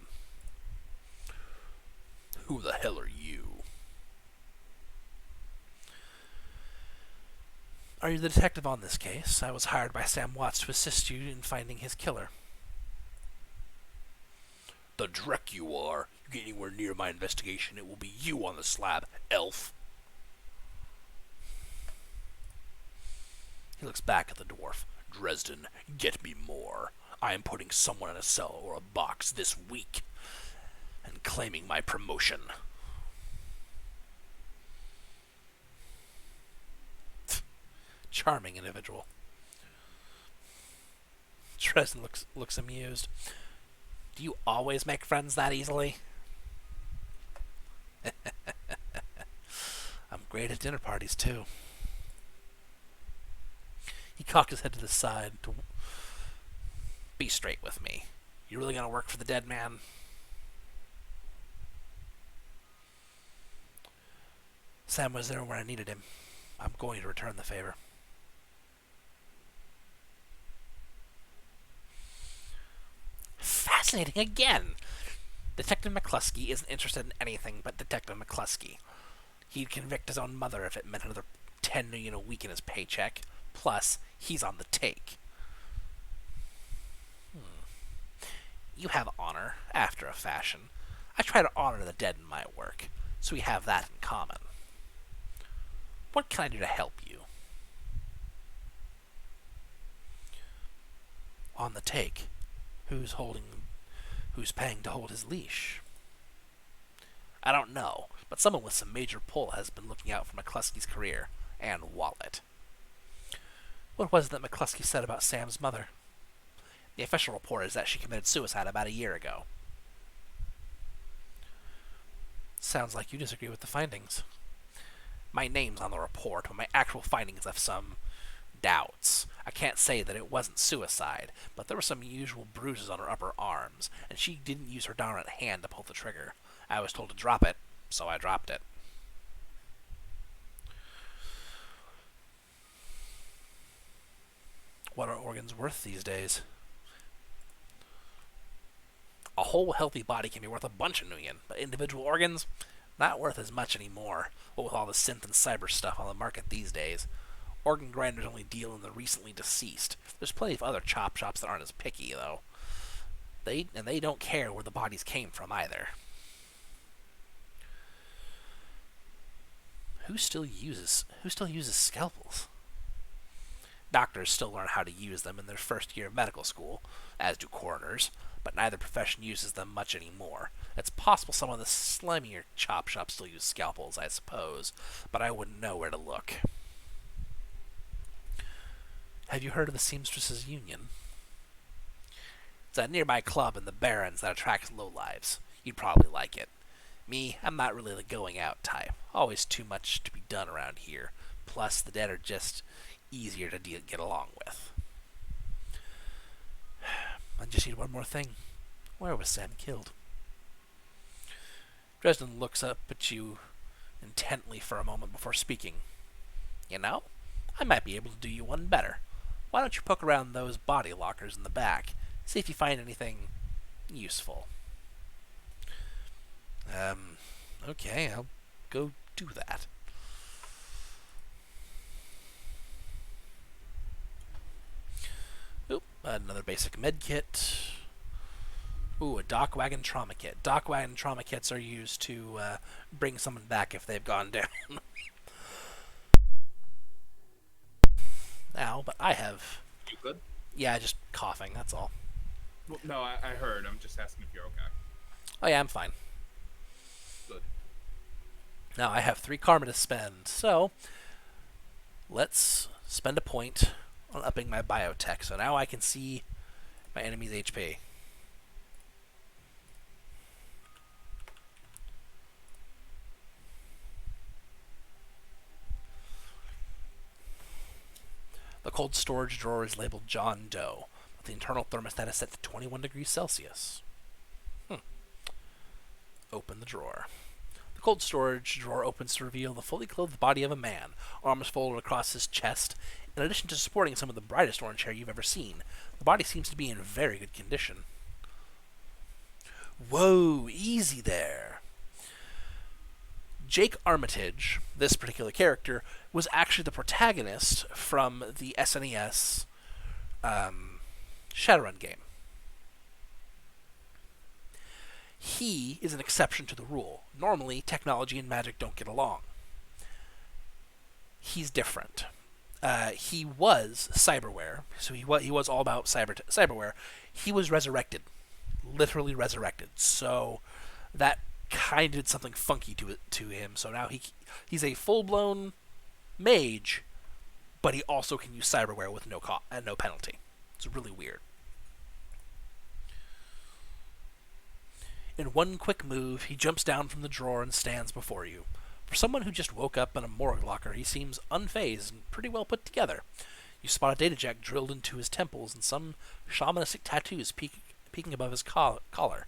Speaker 2: Who the hell are you? Are you the detective on this case? I was hired by Sam Watts to assist you in finding his killer. The dreck you are. You get anywhere near my investigation, it will be you on the slab, elf. He looks back at the dwarf. Dresden, get me more. I am putting someone in a cell or a box this week and claiming my promotion. Charming individual. Dresden looks amused. Do you always make friends that easily? I'm great at dinner parties, too. He cocked his head to the side to be straight with me. You really gonna work for the dead man? Sam was there when I needed him. I'm going to return the favor. Fascinating again! Detective McCluskey isn't interested in anything but Detective McCluskey. He'd convict his own mother if it meant another $10 million a week in his paycheck. Plus, he's on the take. You have honor, after a fashion. I try to honor the dead in my work, so we have that in common. What can I do to help you? On the take. Who's paying to hold his leash? I don't know, but someone with some major pull has been looking out for McCluskey's career and wallet. What was it that McCluskey said about Sam's mother? The official report is that she committed suicide about a year ago. Sounds like you disagree with the findings. My name's on the report, but my actual findings have some doubts. I can't say that it wasn't suicide, but there were some unusual bruises on her upper arms, and she didn't use her dominant hand to pull the trigger. I was told to drop it, so I dropped it. What are organs worth these days? A whole healthy body can be worth a bunch of million, but individual organs, not worth as much anymore. What with all the synth and cyber stuff on the market these days. Organ grinders only deal in the recently deceased. There's plenty of other chop shops that aren't as picky, though. They don't care where the bodies came from either. Who still uses scalpels? Doctors still learn how to use them in their first year of medical school, as do coroners, but neither profession uses them much anymore. It's possible some of the slimier chop shops still use scalpels, I suppose, but I wouldn't know where to look. Have you heard of the Seamstresses Union? It's a nearby club in the Barrens that attracts lowlives. You'd probably like it. Me, I'm not really the going out type. Always too much to be done around here. Plus, the dead are just easier to get along with. I just need one more thing. Where was Sam killed? Dresden looks up at you intently for a moment before speaking. You know, I might be able to do you one better. Why don't you poke around those body lockers in the back, see if you find anything useful. Okay, I'll go do that. Oop, another basic med kit. Ooh, a dock wagon trauma kit. Dock wagon trauma kits are used to bring someone back if they've gone down. Now, but I have...
Speaker 1: You good?
Speaker 2: Yeah, just coughing, that's all.
Speaker 1: Well, no, I heard. I'm just asking if you're okay.
Speaker 2: Oh yeah, I'm fine.
Speaker 1: Good.
Speaker 2: Now, I have 3 karma to spend, so let's spend a point on upping my biotech, so now I can see my enemy's HP. The cold storage drawer is labeled John Doe, but the internal thermostat is set to 21 degrees Celsius. Open the drawer. The cold storage drawer opens to reveal the fully clothed body of a man, arms folded across his chest. In addition to sporting some of the brightest orange hair you've ever seen, the body seems to be in very good condition. Whoa, easy there. Jake Armitage, this particular character, was actually the protagonist from the SNES Shadowrun game. He is an exception to the rule. Normally, technology and magic don't get along. He's different. He was cyberware, so he was all about cyberware. He was resurrected, literally resurrected. So that kind of did something funky to him. So now he's a full-blown mage, but he also can use cyberware with no penalty. It's really weird. In one quick move, he jumps down from the drawer and stands before you. For someone who just woke up in a morgue locker, he seems unfazed and pretty well put together. You spot a data jack drilled into his temples and some shamanistic tattoos peeking above his collar.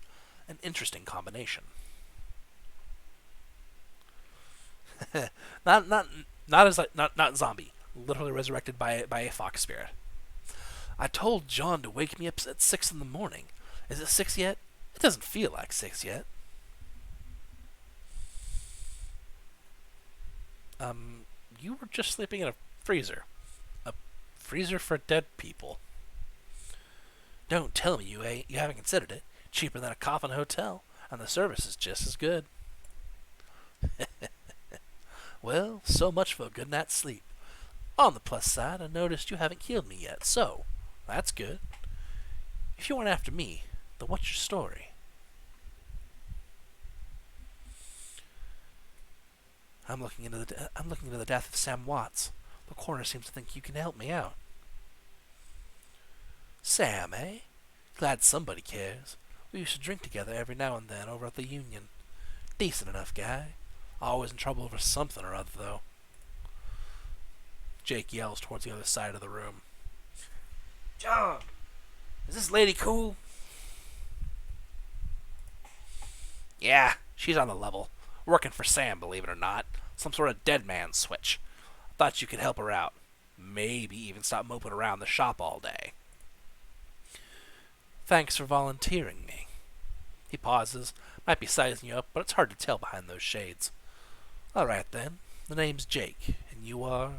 Speaker 2: An interesting combination. not zombie. Literally resurrected by a fox spirit. I told John to wake me up at 6 in the morning. Is it 6 yet? It doesn't feel like 6 yet. You were just sleeping in a freezer. A freezer for dead people. Don't tell me you haven't considered it. Cheaper than a coffin hotel, and the service is just as good. Well, so much for a good night's sleep. On the plus side, I noticed you haven't killed me yet, so that's good. If you aren't after me, then what's your story? I'm looking into the death of Sam Watts. The coroner seems to think you can help me out. Sam, eh? Glad somebody cares. We used to drink together every now and then over at the Union. Decent enough guy. Always in trouble over something or other, though. Jake yells towards the other side of the room. John, is this lady cool? Yeah, she's on the level. Working for Sam, believe it or not. Some sort of dead man switch. Thought you could help her out. Maybe even stop moping around the shop all day. Thanks for volunteering me. He pauses. Might be sizing you up, but it's hard to tell behind those shades. All right, then. The name's Jake, and you are...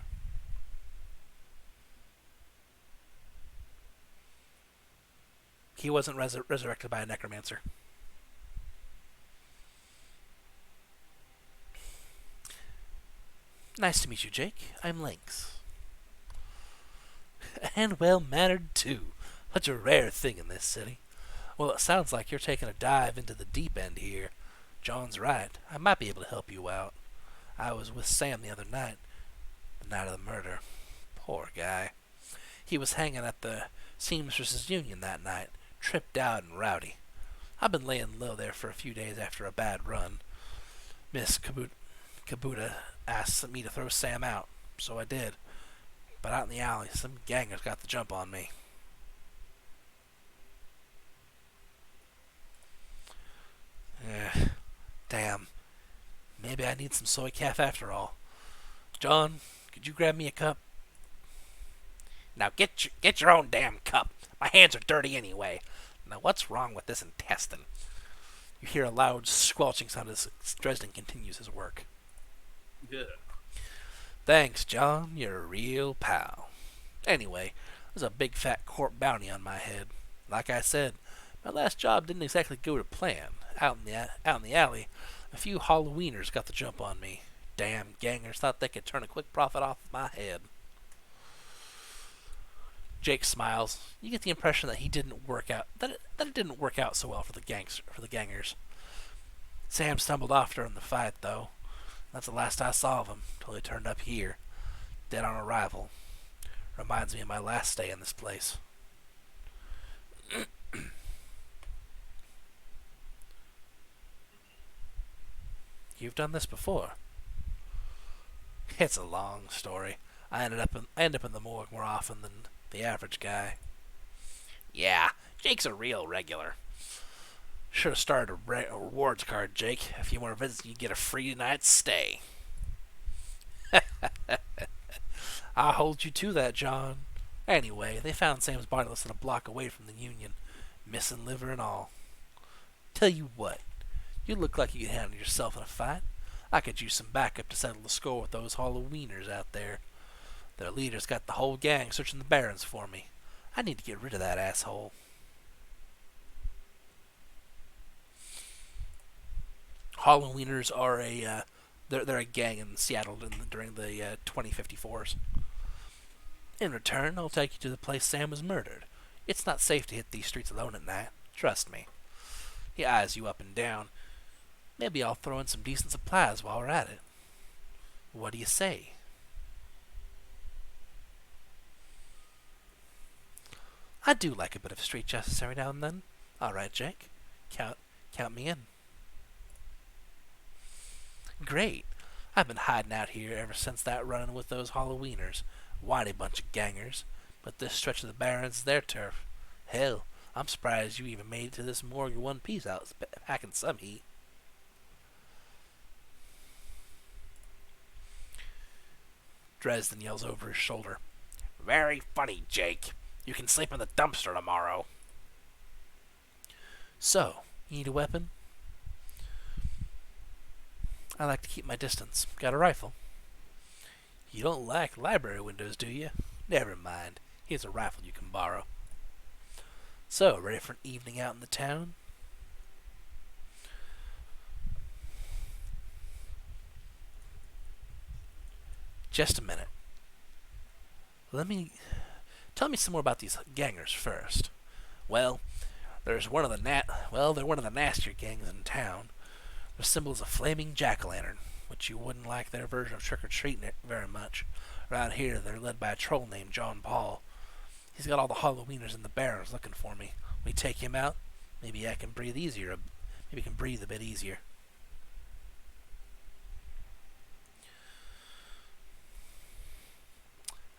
Speaker 2: He wasn't resurrected by a necromancer. Nice to meet you, Jake. I'm Lynx. And well-mannered, too. Such a rare thing in this city. Well, it sounds like you're taking a dive into the deep end here. John's right. I might be able to help you out. I was with Sam the other night. The night of the murder. Poor guy. He was hanging at the Seamstress' Union that night. Tripped out and rowdy. I've been laying low there for a few days after a bad run. Miss Kabuta asked me to throw Sam out, so I did. But out in the alley, some gangers got the jump on me. Damn. Maybe I need some soy calf after all. John, could you grab me a cup? Now get your own damn cup. My hands are dirty anyway. Now what's wrong with this intestine? You hear a loud squelching sound as Dresden continues his work.
Speaker 1: Good.
Speaker 2: Thanks, John. You're a real pal. Anyway, there's a big fat corp bounty on my head. Like I said, my last job didn't exactly go to plan. Out in the alley, a few Halloweeners got the jump on me. Damn gangers thought they could turn a quick profit off of my head. Jake smiles. You get the impression that it didn't work out so well for the gangers. Sam stumbled off during the fight, though. That's the last I saw of him till he turned up here, dead on arrival. Reminds me of my last stay in this place. You've done this before. It's a long story. I end up in the morgue more often than the average guy. Yeah, Jake's a real regular. Should have started a rewards card, Jake. A few more visits, you get a free night's stay. I'll hold you to that, John. Anyway, they found Sam's body less than a block away from the Union, missing liver and all. Tell you what, you look like you could handle yourself in a fight. I could use some backup to settle the score with those Halloweeners out there. Their leader's got the whole gang searching the barrens for me. I need to get rid of that asshole. Halloweeners are they're a gang in Seattle during the 2054s. In return, I'll take you to the place Sam was murdered. It's not safe to hit these streets alone at night. Trust me. He eyes you up and down. Maybe I'll throw in some decent supplies while we're at it. What do you say? I do like a bit of street justice every now and then. All right, Jake. Count me in. Great. I've been hiding out here ever since that run-in with those Halloweeners. Whitey bunch of gangers. But this stretch of the Barrens is their turf. Hell, I'm surprised you even made it to this morgue in one piece out packing some heat. Dresden yells over his shoulder. Very funny, Jake. You can sleep in the dumpster tomorrow. So, you need a weapon? I like to keep my distance. Got a rifle? You don't like library windows, do you? Never mind. Here's a rifle you can borrow. So, ready for an evening out in the town? Just a minute. Tell me some more about these gangers first. Well, they're one of the nastier gangs in town. Their symbol is a flaming jack-o'-lantern, which you wouldn't like their version of trick-or-treating very much. Around here, they're led by a troll named John Paul. He's got all the Halloweeners in the barrens looking for me. We take him out, maybe I can breathe easier. Maybe I can breathe a bit easier.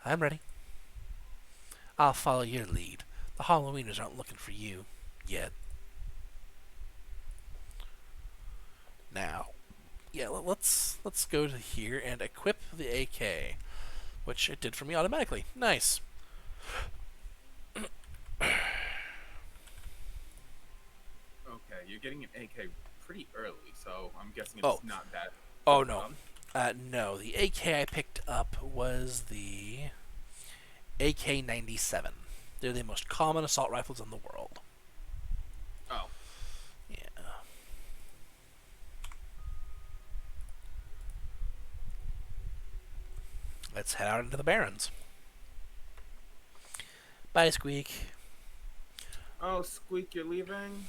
Speaker 2: I'm ready. I'll follow your lead. The Halloweeners aren't looking for you yet. Now, yeah, let's go to here and equip the AK, which it did for me automatically. Nice.
Speaker 1: Okay, you're getting an AK pretty early, so I'm guessing it's not that.
Speaker 2: Oh no. No, the AK I picked up was the AK-97. They're the most common assault rifles in the world.
Speaker 1: Oh.
Speaker 2: Yeah. Let's head out into the Barrens. Bye, Squeak.
Speaker 1: Oh, Squeak, you're leaving?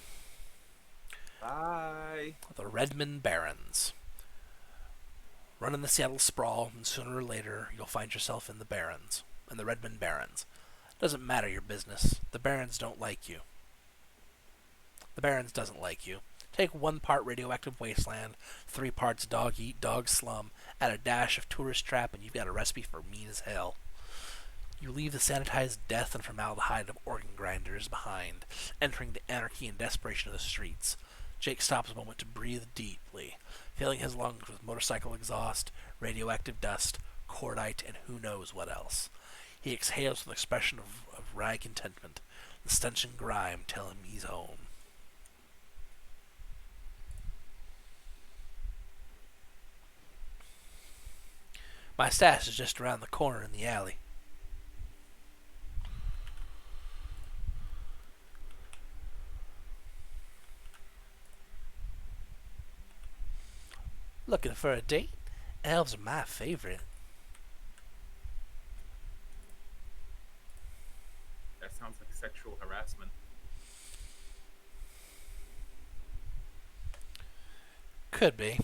Speaker 1: Bye.
Speaker 2: The Redmond Barrens. Run in the Seattle sprawl, and sooner or later you'll find yourself in the Barrens. In the Redmond Barrens. Doesn't matter your business. The Barrens don't like you. The Barrens doesn't like you. Take 1 part radioactive wasteland, 3 parts dog eat dog slum, add a dash of tourist trap, and you've got a recipe for mean as hell. You leave the sanitized death and formaldehyde of organ grinders behind, entering the anarchy and desperation of the streets. Jake stops a moment to breathe deeply, filling his lungs with motorcycle exhaust, radioactive dust, cordite, and who knows what else. He exhales with an expression of wry contentment, the stench and grime tell him he's home. My stash is just around the corner in the alley. Looking for a date? Elves are my favorite.
Speaker 1: That sounds like sexual harassment.
Speaker 2: Could be.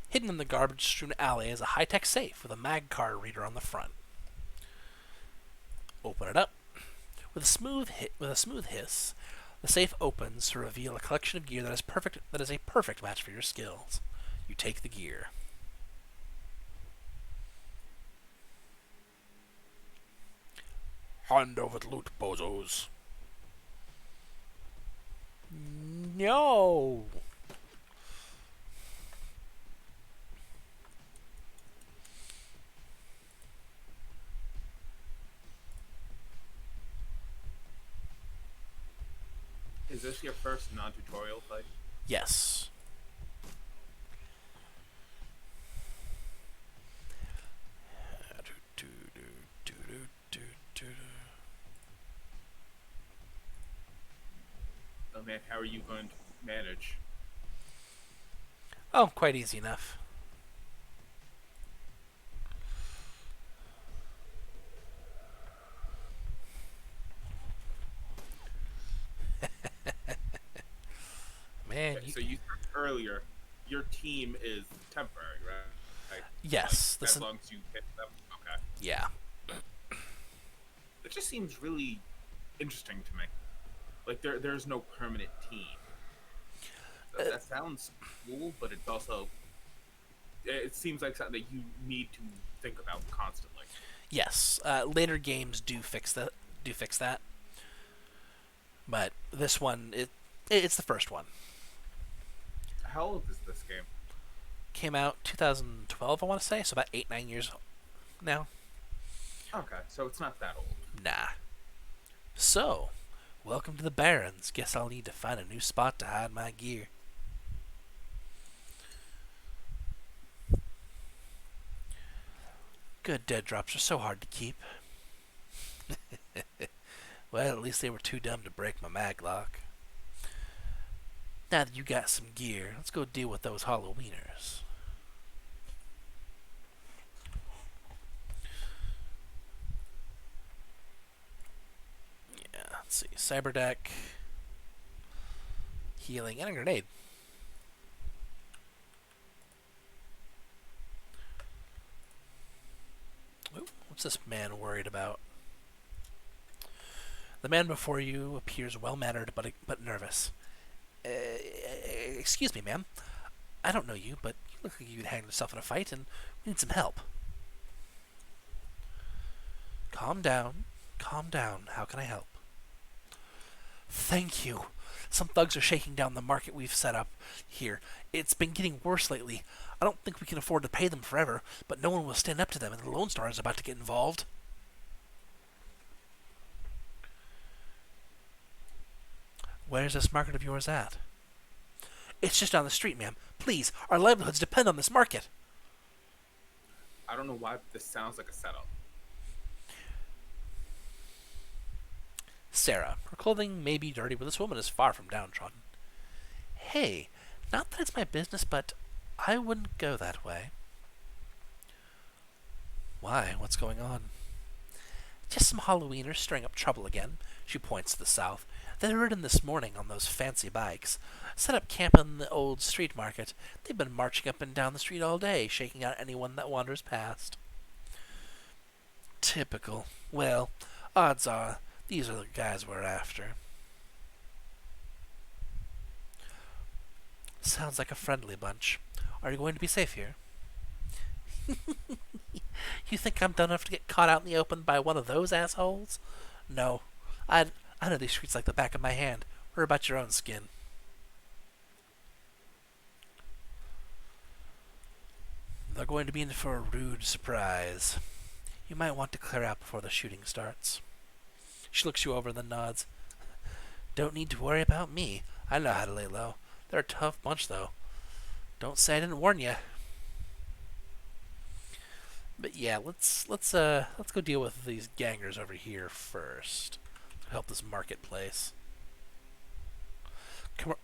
Speaker 2: Hidden in the garbage-strewn alley is a high-tech safe with a mag card reader on the front. Open it up. With a smooth hiss, the safe opens to reveal a collection of gear that is a perfect match for your skills. You take the gear. Hand over the loot, bozos. No.
Speaker 1: Is this your first non-tutorial fight?
Speaker 2: Yes.
Speaker 1: Oh man, how are you going to manage?
Speaker 2: Oh, quite easy enough. Man,
Speaker 1: Okay, so you said earlier your team is temporary, right? Like
Speaker 2: yes,
Speaker 1: as long as you hit them. Okay.
Speaker 2: yeah.
Speaker 1: It just seems really interesting to me. Like there's no permanent team. That sounds cool, but it's also it seems like something that you need to think about constantly.
Speaker 2: Yes, later games do fix that. Do fix that, but this one, it's the first one.
Speaker 1: How old is this game?
Speaker 2: Came out 2012, I want to say, so about 8 9 years now.
Speaker 1: Okay, so it's not that old.
Speaker 2: Nah. So, welcome to the Barrens. Guess I'll need to find a new spot to hide my gear. Good dead drops are so hard to keep. Well, at least they were too dumb to break my maglock. Now that you got some gear, let's go deal with those Halloweeners. Yeah, let's see. Cyber deck, healing, and a grenade. Ooh, what's this man worried about? The man before you appears well-mannered but nervous. Excuse me, ma'am. I don't know you, but you look like you'd hang yourself in a fight, and we need some help. Calm down. Calm down. How can I help? Thank you. Some thugs are shaking down the market we've set up here. It's been getting worse lately. I don't think we can afford to pay them forever, but no one will stand up to them, and the Lone Star is about to get involved. Where's this market of yours at? It's just down the street, ma'am. Please, our livelihoods depend on this market.
Speaker 1: I don't know why this sounds like a setup.
Speaker 2: Sarah. Her clothing may be dirty, but this woman is far from downtrodden. Hey, not that it's my business, but I wouldn't go that way. Why? What's going on? Just some Halloweeners stirring up trouble again. She points to the south. They were ridden this morning on those fancy bikes. Set up camp in the old street market. They've been marching up and down the street all day, shaking out anyone that wanders past. Typical. Well, odds are these are the guys we're after. Sounds like a friendly bunch. Are you going to be safe here? You think I'm dumb enough to get caught out in the open by one of those assholes? No. I know these streets like the back of my hand. Worry about your own skin. They're going to be in for a rude surprise. You might want to clear out before the shooting starts. She looks you over and then nods. Don't need to worry about me. I know how to lay low. They're a tough bunch, though. Don't say I didn't warn you. But yeah, let's go deal with these gangers over here first. Help this marketplace.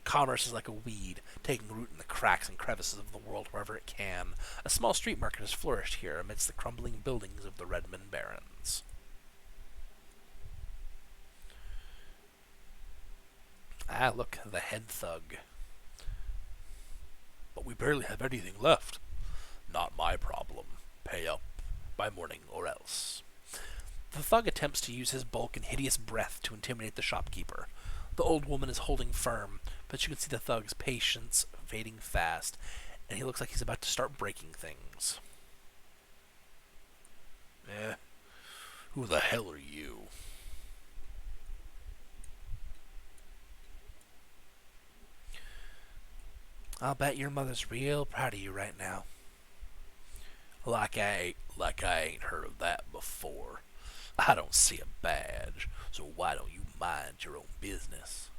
Speaker 2: Commerce is like a weed, taking root in the cracks and crevices of the world wherever it can. A small street market has flourished here amidst the crumbling buildings of the Redmond Barrens. Ah, look, the head thug. But we barely have anything left. Not my problem. Pay up by morning or else. The thug attempts to use his bulk and hideous breath to intimidate the shopkeeper. The old woman is holding firm, but you can see the thug's patience fading fast, and he looks like he's about to start breaking things. Who the hell are you? I'll bet your mother's real proud of you right now. Like I ain't heard of that before. I don't see a badge, so why don't you mind your own business?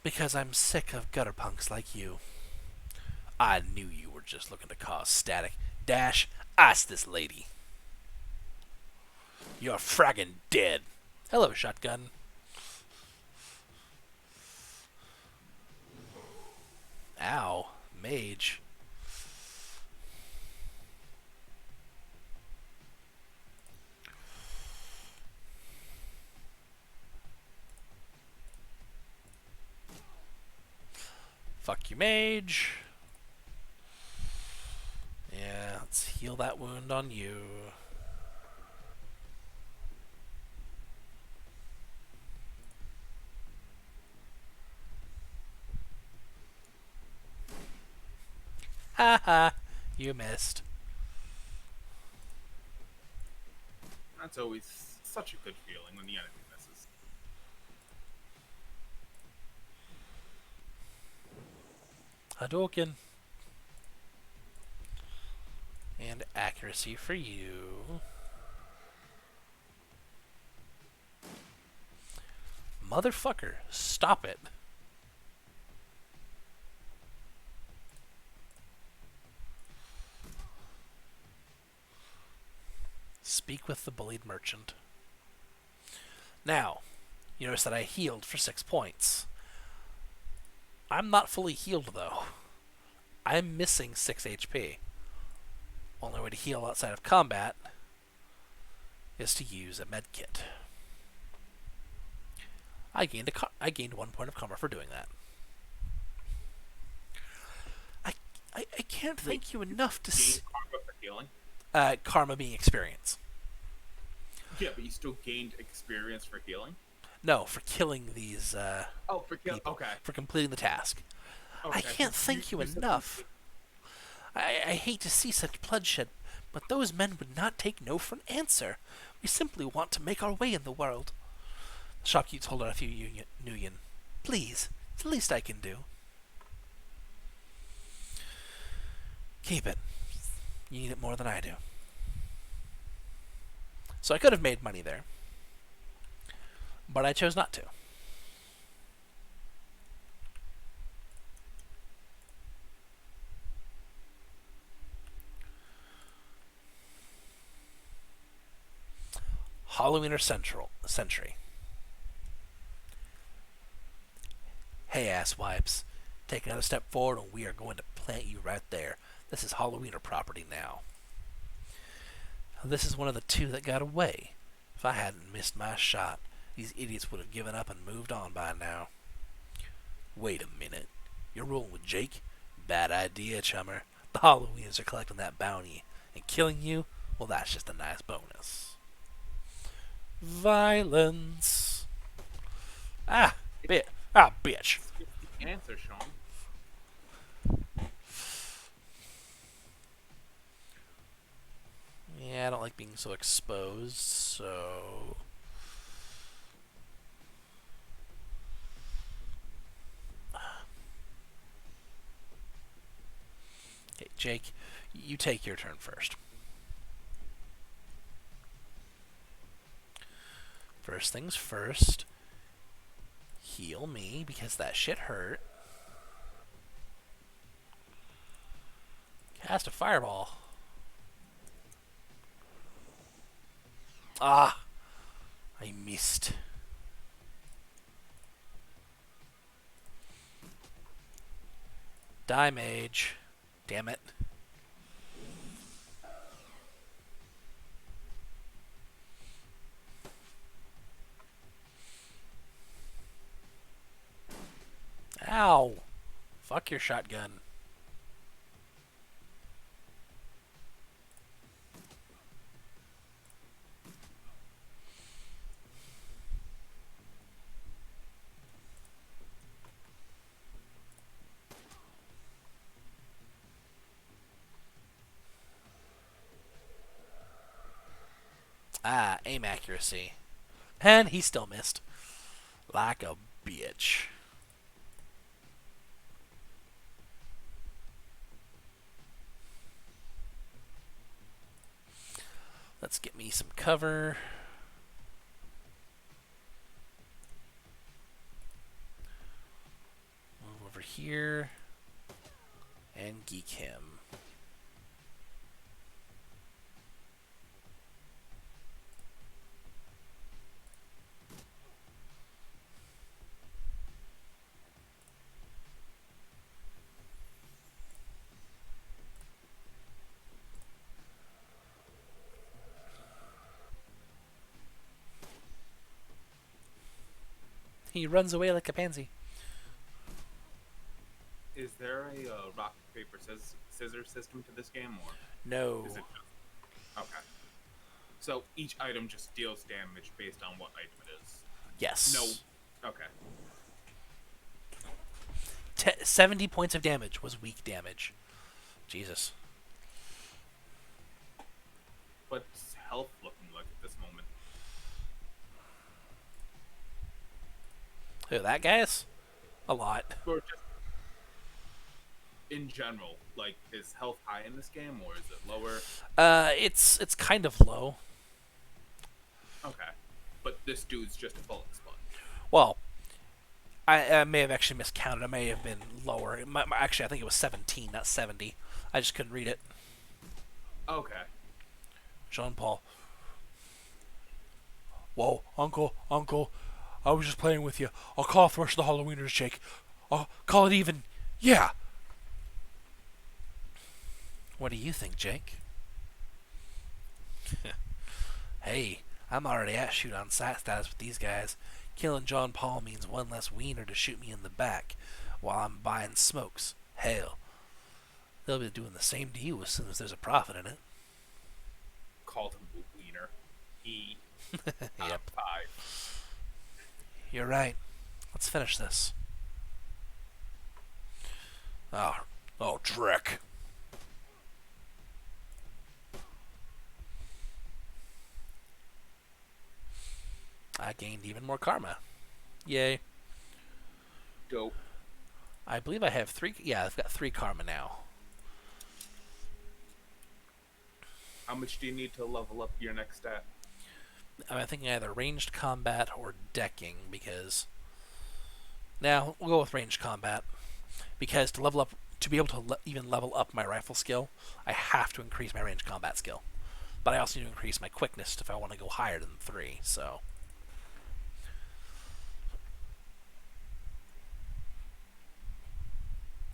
Speaker 2: Because I'm sick of gutter punks like you. I knew you were just looking to cause static. Dash, ice this lady. You're fragging dead. Hello, shotgun. Ow, mage. Fuck you, mage. Yeah, let's heal that wound on you. Haha, you missed.
Speaker 1: That's always such a good feeling when the enemy misses.
Speaker 2: Hadouken. And accuracy for you. Motherfucker, stop it. Speak with the bullied merchant. Now, you notice that I healed for 6 points. I'm not fully healed, though. I'm missing 6 HP. Only way to heal outside of combat is to use a medkit. I gained 1 point of karma for doing that. I can't thank you enough to
Speaker 1: gain karma for healing.
Speaker 2: Karma being experience.
Speaker 1: Yeah, but you still gained experience for healing.
Speaker 2: No, for killing these
Speaker 1: For killing.
Speaker 2: people.
Speaker 1: Okay.
Speaker 2: For completing the task.
Speaker 1: Okay.
Speaker 2: I can't thank you enough. I hate to see such bloodshed, but those men would not take no for an answer. We simply want to make our way in the world. The shopkeeper hold out a few Nuyen. Please, it's the least I can do. Keep it. You need it more than I do. So I could have made money there, but I chose not to. Halloweener Sentry. Hey, asswipes. Take another step forward and we are going to plant you right there. This is Halloweener property now. This is one of the 2 that got away. If I hadn't missed my shot, these idiots would have given up and moved on by now. Wait a minute. You're rolling with Jake? Bad idea, chummer. The Halloweeners are collecting that bounty, and killing you, well, that's just a nice bonus. Violence. Bitch. Bitch.
Speaker 1: Answer, Sean.
Speaker 2: Yeah, I don't like being so exposed, so... Okay, Jake, you take your turn first. First things first, heal me, because that shit hurt. Cast a fireball. Ah! I missed. Die, mage. Damn it. Ow! Fuck your shotgun. aim accuracy. And he still missed. Like a bitch. Let's get me some cover. Move over here. And geek him. He runs away like a pansy.
Speaker 1: Is there a rock paper scissors system to this game, or
Speaker 2: No.
Speaker 1: is it just okay? So each item just deals damage based on what item it is.
Speaker 2: Yes.
Speaker 1: No. Okay.
Speaker 2: 70 points of damage was weak damage. Jesus.
Speaker 1: What's health looking like at this moment?
Speaker 2: Who, that guy is? A lot.
Speaker 1: Or just in general, like, is health high in this game, or is it lower?
Speaker 2: It's kind of low.
Speaker 1: Okay. But this dude's just a bullet sponge.
Speaker 2: Well, I may have actually miscounted. It may have been lower. Actually, I think it was 17, not 70. I just couldn't read it.
Speaker 1: Okay.
Speaker 2: Jean Paul. Whoa, Uncle. I was just playing with you. I'll call off the rest of the Halloweeners, Jake. I'll call it even. Yeah. What do you think, Jake? Hey, I'm already at shoot on sight status with these guys. Killing John Paul means one less wiener to shoot me in the back while I'm buying smokes. Hell, they'll be doing the same to you as soon as there's a profit in it.
Speaker 1: Called him a wiener.
Speaker 2: Yep.
Speaker 1: 5.
Speaker 2: You're right. Let's finish this. Oh, Drek. I gained even more karma. Yay.
Speaker 1: Dope.
Speaker 2: I believe I have 3. Yeah, I've got 3 karma now.
Speaker 1: How much do you need to level up your next stat?
Speaker 2: I'm thinking either ranged combat or decking, because... Now, we'll go with ranged combat. Because to level up, to be able to even level up my rifle skill, I have to increase my ranged combat skill. But I also need to increase my quickness if I want to go higher than 3, so...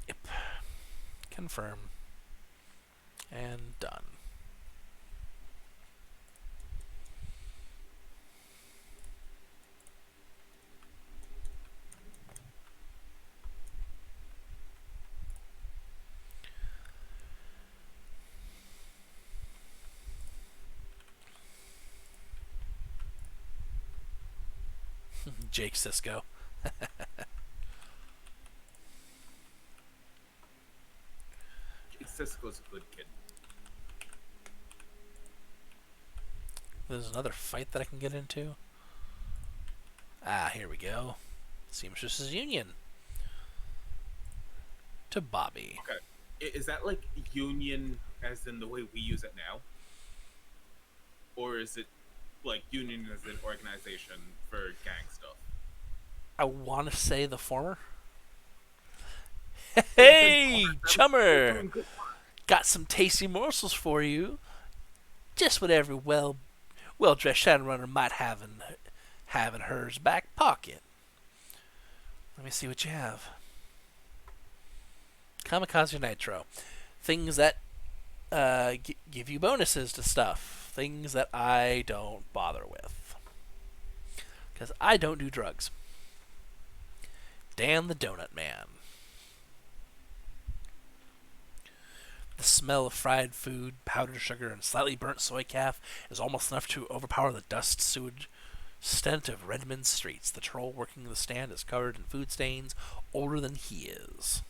Speaker 2: Yep. Confirm. And done. Jake Sisko.
Speaker 1: Cisco's a good kid.
Speaker 2: There's another fight that I can get into. Ah, here we go. Seamstress's Union. To Bobby.
Speaker 1: Okay. Is that like union as in the way we use it now? Or is it like union as an organization for gang stuff?
Speaker 2: I want to say the former. Hey, chummer! Got some tasty morsels for you. Just what every well-dressed Shadowrunner might have in her's back pocket. Let me see what you have. Kamikaze Nitro. Things that give you bonuses to stuff. Things that I don't bother with. Because I don't do drugs. Dan the Donut Man. The smell of fried food, powdered sugar, and slightly burnt soy calf is almost enough to overpower the dust sewage stench of Redmond's streets. The troll working the stand is covered in food stains, older than he is.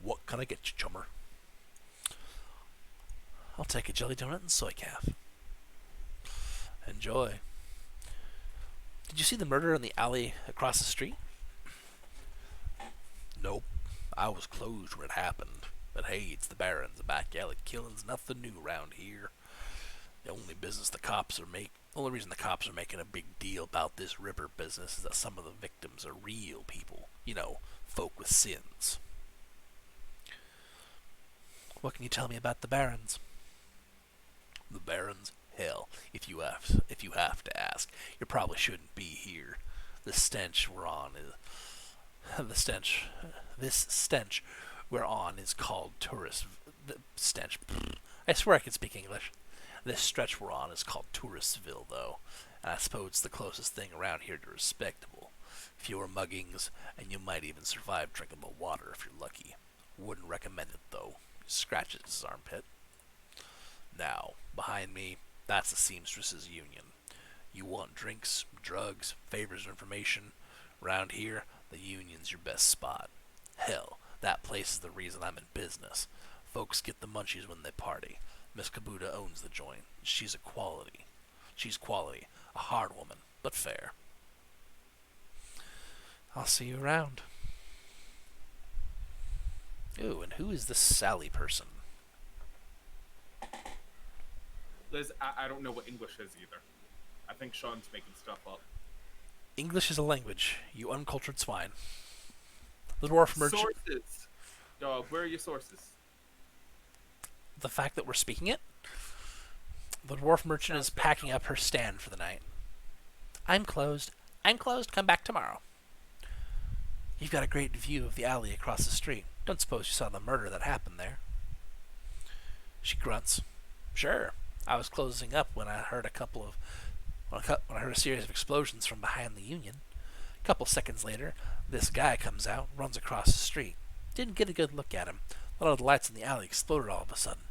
Speaker 2: What can I get you, chummer? I'll take a jelly donut and soy calf. Enjoy. Did you see the murder in the alley across the street? Nope. I was closed when it happened. But hey, it's the Barons. The back alley killing's nothing new around here. The only reason the cops are making a big deal about this Ripper business is that some of the victims are real people. You know, folk with sins. What can you tell me about the Barons? The Barons? Hell, if you have to ask, you probably shouldn't be here. The stench we're on is this stench we're on is called tourist stench. I swear I can speak English. This stretch we're on is called Touristville, though, and I suppose it's the closest thing around here to respectable. Fewer muggings, and you might even survive drinkable water if you're lucky. Wouldn't recommend it, though. He scratches his armpit. Now, behind me, that's the Seamstresses Union. You want drinks, drugs, favors, or information? Around here, the Union's your best spot. Hell, that place is the reason I'm in business. Folks get the munchies when they party. Miss Kabuta owns the joint. She's quality. A hard woman, but fair. I'll see you around. Ooh, and who is this Sally person?
Speaker 1: Liz, I don't know what English is either. I think Sean's making stuff up.
Speaker 2: English is a language, you uncultured swine. The dwarf merchant.
Speaker 1: Sources. Dog, where are your sources?
Speaker 2: The fact that we're speaking it? The dwarf merchant is packing up her stand for the night. I'm closed. Come back tomorrow. You've got a great view of the alley across the street. Don't suppose you saw the murder that happened there? She grunts. Sure. I was closing up when I heard a series of explosions from behind the Union. A couple seconds later, this guy comes out, runs across the street. Didn't get a good look at him. A lot of the lights in the alley exploded all of a sudden.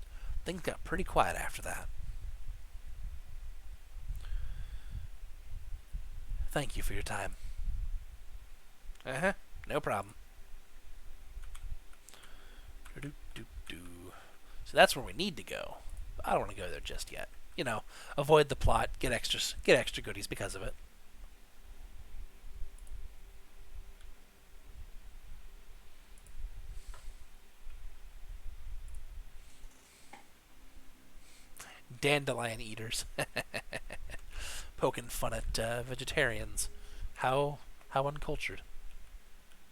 Speaker 2: Things got pretty quiet after that. Thank you for your time. No problem. So that's where we need to go. But I don't want to go there just yet. You know, avoid the plot, get extra goodies because of it. Dandelion eaters. Poking fun at vegetarians. How uncultured.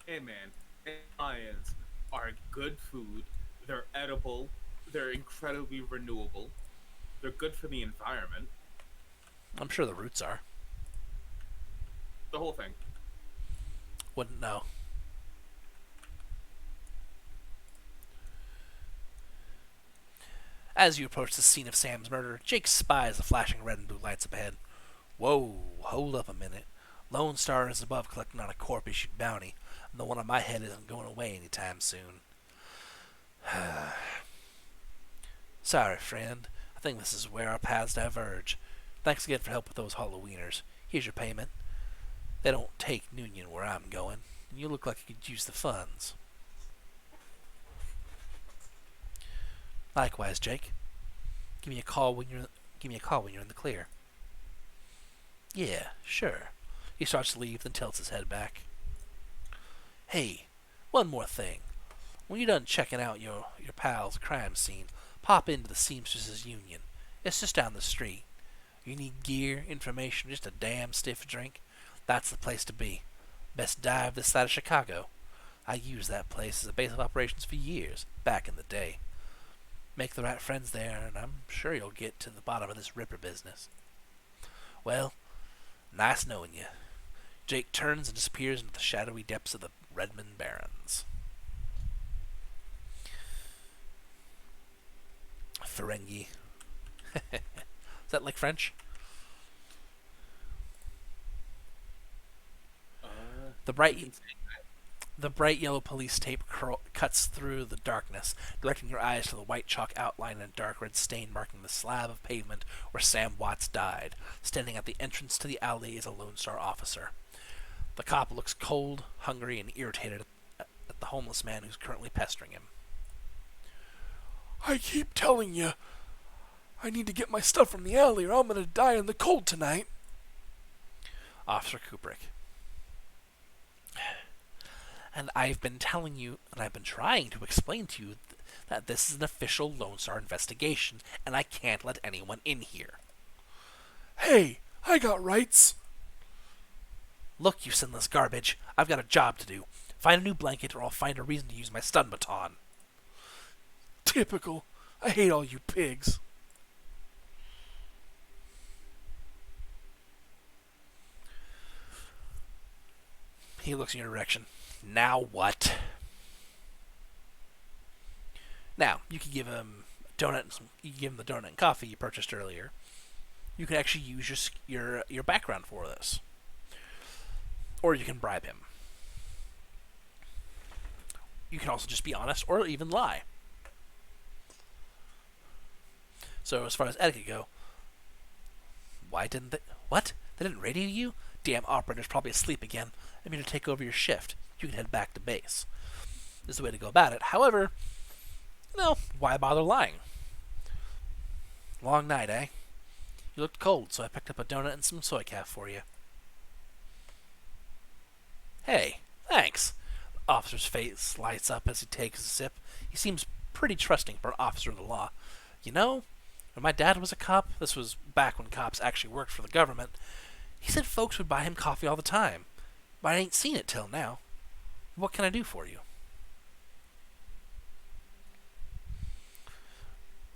Speaker 1: Hey man, dandelions are good food. They're edible. They're incredibly renewable. They're good for the environment.
Speaker 2: I'm sure the roots are.
Speaker 1: The whole thing.
Speaker 2: Wouldn't know. As you approach the scene of Sam's murder, Jake spies the flashing red and blue lights up ahead. Whoa, hold up a minute. Lone Star is above collecting on a corp-issued bounty, and the one on my head isn't going away anytime soon. Sorry, friend. I think this is where our paths diverge. Thanks again for help with those Halloweeners. Here's your payment. They don't take Union where I'm going, and you look like you could use the funds. Likewise, Jake. Give me a call when you're in the clear. Yeah, sure. He starts to leave, then tilts his head back. Hey, one more thing. When you're done checking out your pal's crime scene, pop into the Seamstresses Union. It's just down the street. You need gear, information, just a damn stiff drink? That's the place to be. Best dive this side of Chicago. I used that place as a base of operations for years, back in the day. Make the right friends there, and I'm sure you'll get to the bottom of this Ripper business. Well, nice knowing you. Jake turns and disappears into the shadowy depths of the Redmond Barrens. Ferengi. Is that like French? The bright yellow police tape cuts through the darkness, directing your eyes to the white chalk outline and dark red stain marking the slab of pavement where Sam Watts died. Standing at the entrance to the alley is a Lone Star officer. The cop looks cold, hungry, and irritated at the homeless man who's currently pestering him. I keep telling you,
Speaker 3: I need to get my stuff from the alley or I'm gonna die in the cold tonight.
Speaker 2: Officer Kubrick. And I've been telling you, and I've been trying to explain to you that this is an official Lone Star investigation, and I can't let anyone in here.
Speaker 3: Hey, I got rights.
Speaker 2: Look, you sinless garbage, I've got a job to do. Find a new blanket or I'll find a reason to use my stun baton.
Speaker 3: Typical. I hate all you pigs.
Speaker 2: He looks in your direction. Now what? Now, you can give him a donut and you can give him the donut and coffee you purchased earlier. You can actually use your background for this. Or you can bribe him. You can also just be honest or even lie. So as far as etiquette go, why didn't they... What? They didn't radio you? Damn operator's probably asleep again. I'm here to take over your shift. You can head back to base. This is the way to go about it. However, why bother lying? Long night, eh? You looked cold, so I picked up a donut and some soy calf for you. Hey, thanks. The officer's face lights up as he takes a sip. He seems pretty trusting for an officer of the law. You know, when my dad was a cop, this was back when cops actually worked for the government, he said folks would buy him coffee all the time. But I ain't seen it till now. What can I do for you?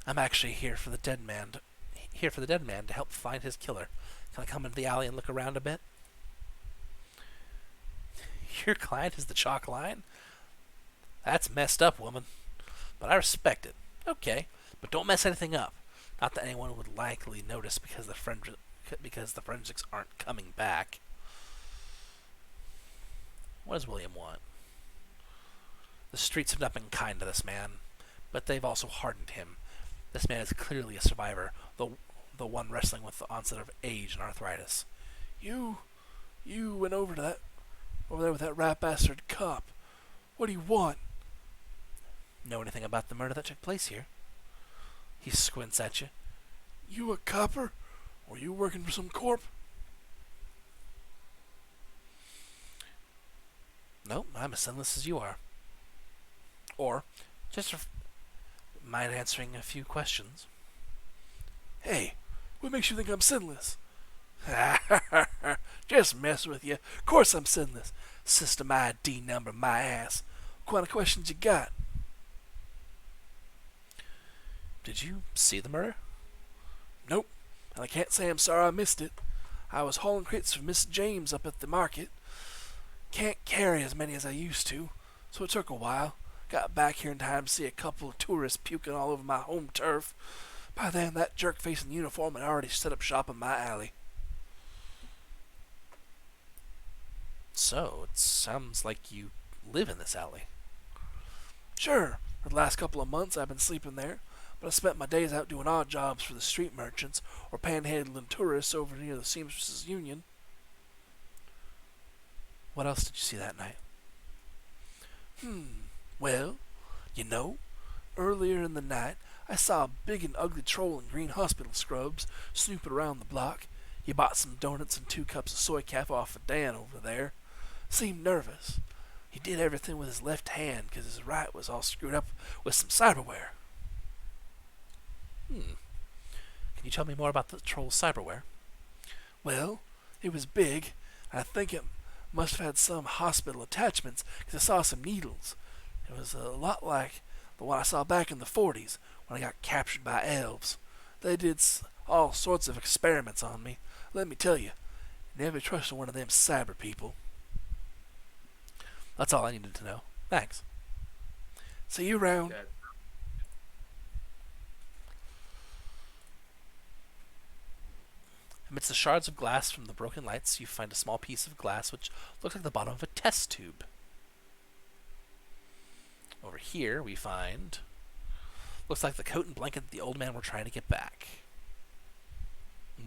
Speaker 2: I'm actually here for the dead man to help find his killer. Can I come into the alley and look around a bit? Your client is the chalk line? That's messed up, woman. But I respect it. Okay, but don't mess anything up. Not that anyone would likely notice because the forensics aren't coming back. What does William want? The streets have not been kind to this man, but they've also hardened him. This man is clearly a survivor, the one wrestling with the onset of age and arthritis.
Speaker 3: You went over there with that rat bastard cop. What do you want?
Speaker 2: Know anything about the murder that took place here? He squints at you.
Speaker 3: You a copper? Or you working for some corp?
Speaker 2: Nope, I'm as sinless as you are. Or, just mind answering a few questions.
Speaker 3: Hey, what makes you think I'm sinless? Just mess with you. Of course I'm sinless. System ID number, my ass. What kind of questions you got?
Speaker 2: Did you see the murder?
Speaker 3: Nope, and I can't say I'm sorry I missed it. I was hauling crates for Miss James up at the market. Can't carry as many as I used to, so it took a while. Got back here in time to see a couple of tourists puking all over my home turf. By then, that jerk-face in uniform had already set up shop in my alley.
Speaker 2: So, it sounds like you live in this alley.
Speaker 3: Sure, for the last couple of months I've been sleeping there, but I spent my days out doing odd jobs for the street merchants or panhandling tourists over near the Seamstresses Union.
Speaker 2: What else did you see that night?
Speaker 3: Well, earlier in the night, I saw a big and ugly troll in green hospital scrubs snooping around the block. He bought some donuts and 2 cups of soy calf off of Dan over there. Seemed nervous. He did everything with his left hand because his right was all screwed up with some cyberware.
Speaker 2: Can you tell me more about the troll's cyberware?
Speaker 3: Well, it was big. I think it must have had some hospital attachments because I saw some needles. It was a lot like the one I saw back in the 40s when I got captured by elves. They did all sorts of experiments on me. Let me tell you, never trust one of them cyber people.
Speaker 2: That's all I needed to know. Thanks.
Speaker 3: See you around.
Speaker 1: Yeah.
Speaker 2: Amidst the shards of glass from the broken lights, you find a small piece of glass which looks like the bottom of a test tube. Over here, we find... looks like the coat and blanket that the old man were trying to get back.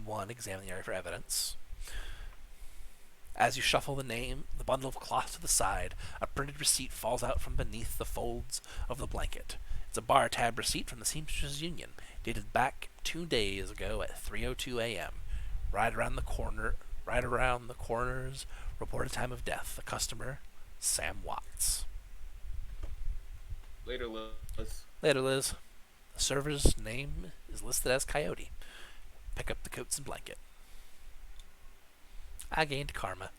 Speaker 2: 1. Examine the area for evidence. As you shuffle the bundle of cloth to the side, a printed receipt falls out from beneath the folds of the blanket. It's a bar tab receipt from the Seamsters Union, dated back 2 days ago at 3:02 a.m. Right around the coroner's reported time of death. The customer, Sam Watts.
Speaker 1: Later, Liz.
Speaker 2: Later, Liz. The server's name is listed as Coyote. Pick up the coats and blanket. I gained karma.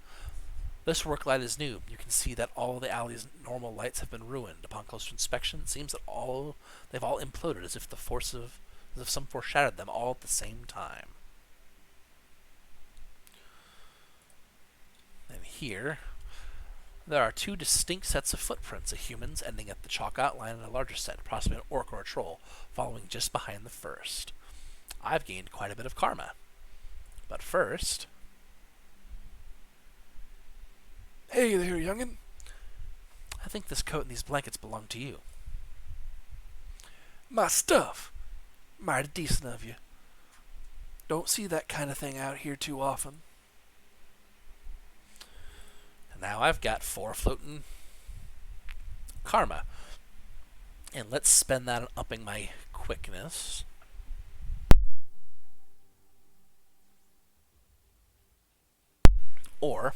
Speaker 2: This work light is new. You can see that all the alley's normal lights have been ruined. Upon closer inspection, it seems that they've all imploded as if some force shattered them all at the same time. And here, there are 2 distinct sets of footprints of humans ending at the chalk outline, and a larger set, possibly an orc or a troll, following just behind the first. I've gained quite a bit of karma. But first...
Speaker 3: Hey there, youngin'.
Speaker 2: I think this coat and these blankets belong to you.
Speaker 3: My stuff. Mighty decent of you. Don't see that kind of thing out here too often.
Speaker 2: And now I've got 4 floating karma. And let's spend that on upping my quickness. Or...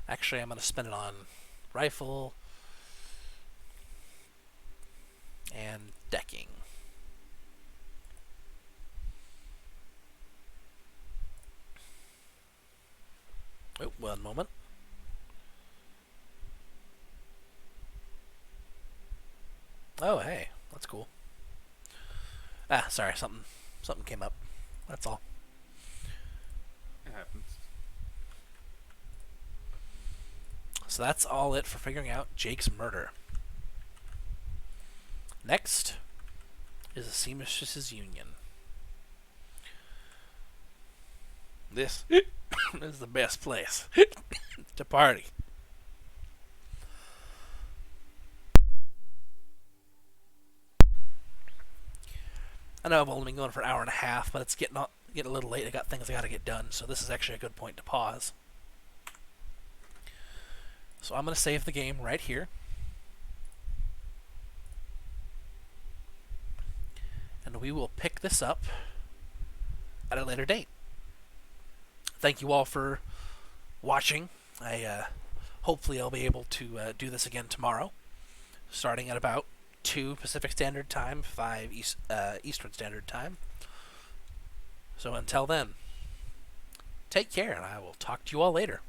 Speaker 2: actually, I'm going to spend it on rifle and decking. Oh, 1 moment. Oh, hey, that's cool. Ah, sorry, something came up. That's all.
Speaker 1: It happens.
Speaker 2: So that's all it for figuring out Jake's murder. Next is the Seamsters Union. This is the best place to party. I know I've only been going for an hour and a half, but it's getting a little late. I got things I got to get done, so this is actually a good point to pause. So I'm going to save the game right here. And we will pick this up at a later date. Thank you all for watching. Hopefully I'll be able to do this again tomorrow, starting at about 2 Pacific Standard Time, 5 Eastern Standard Time. So until then, take care, and I will talk to you all later.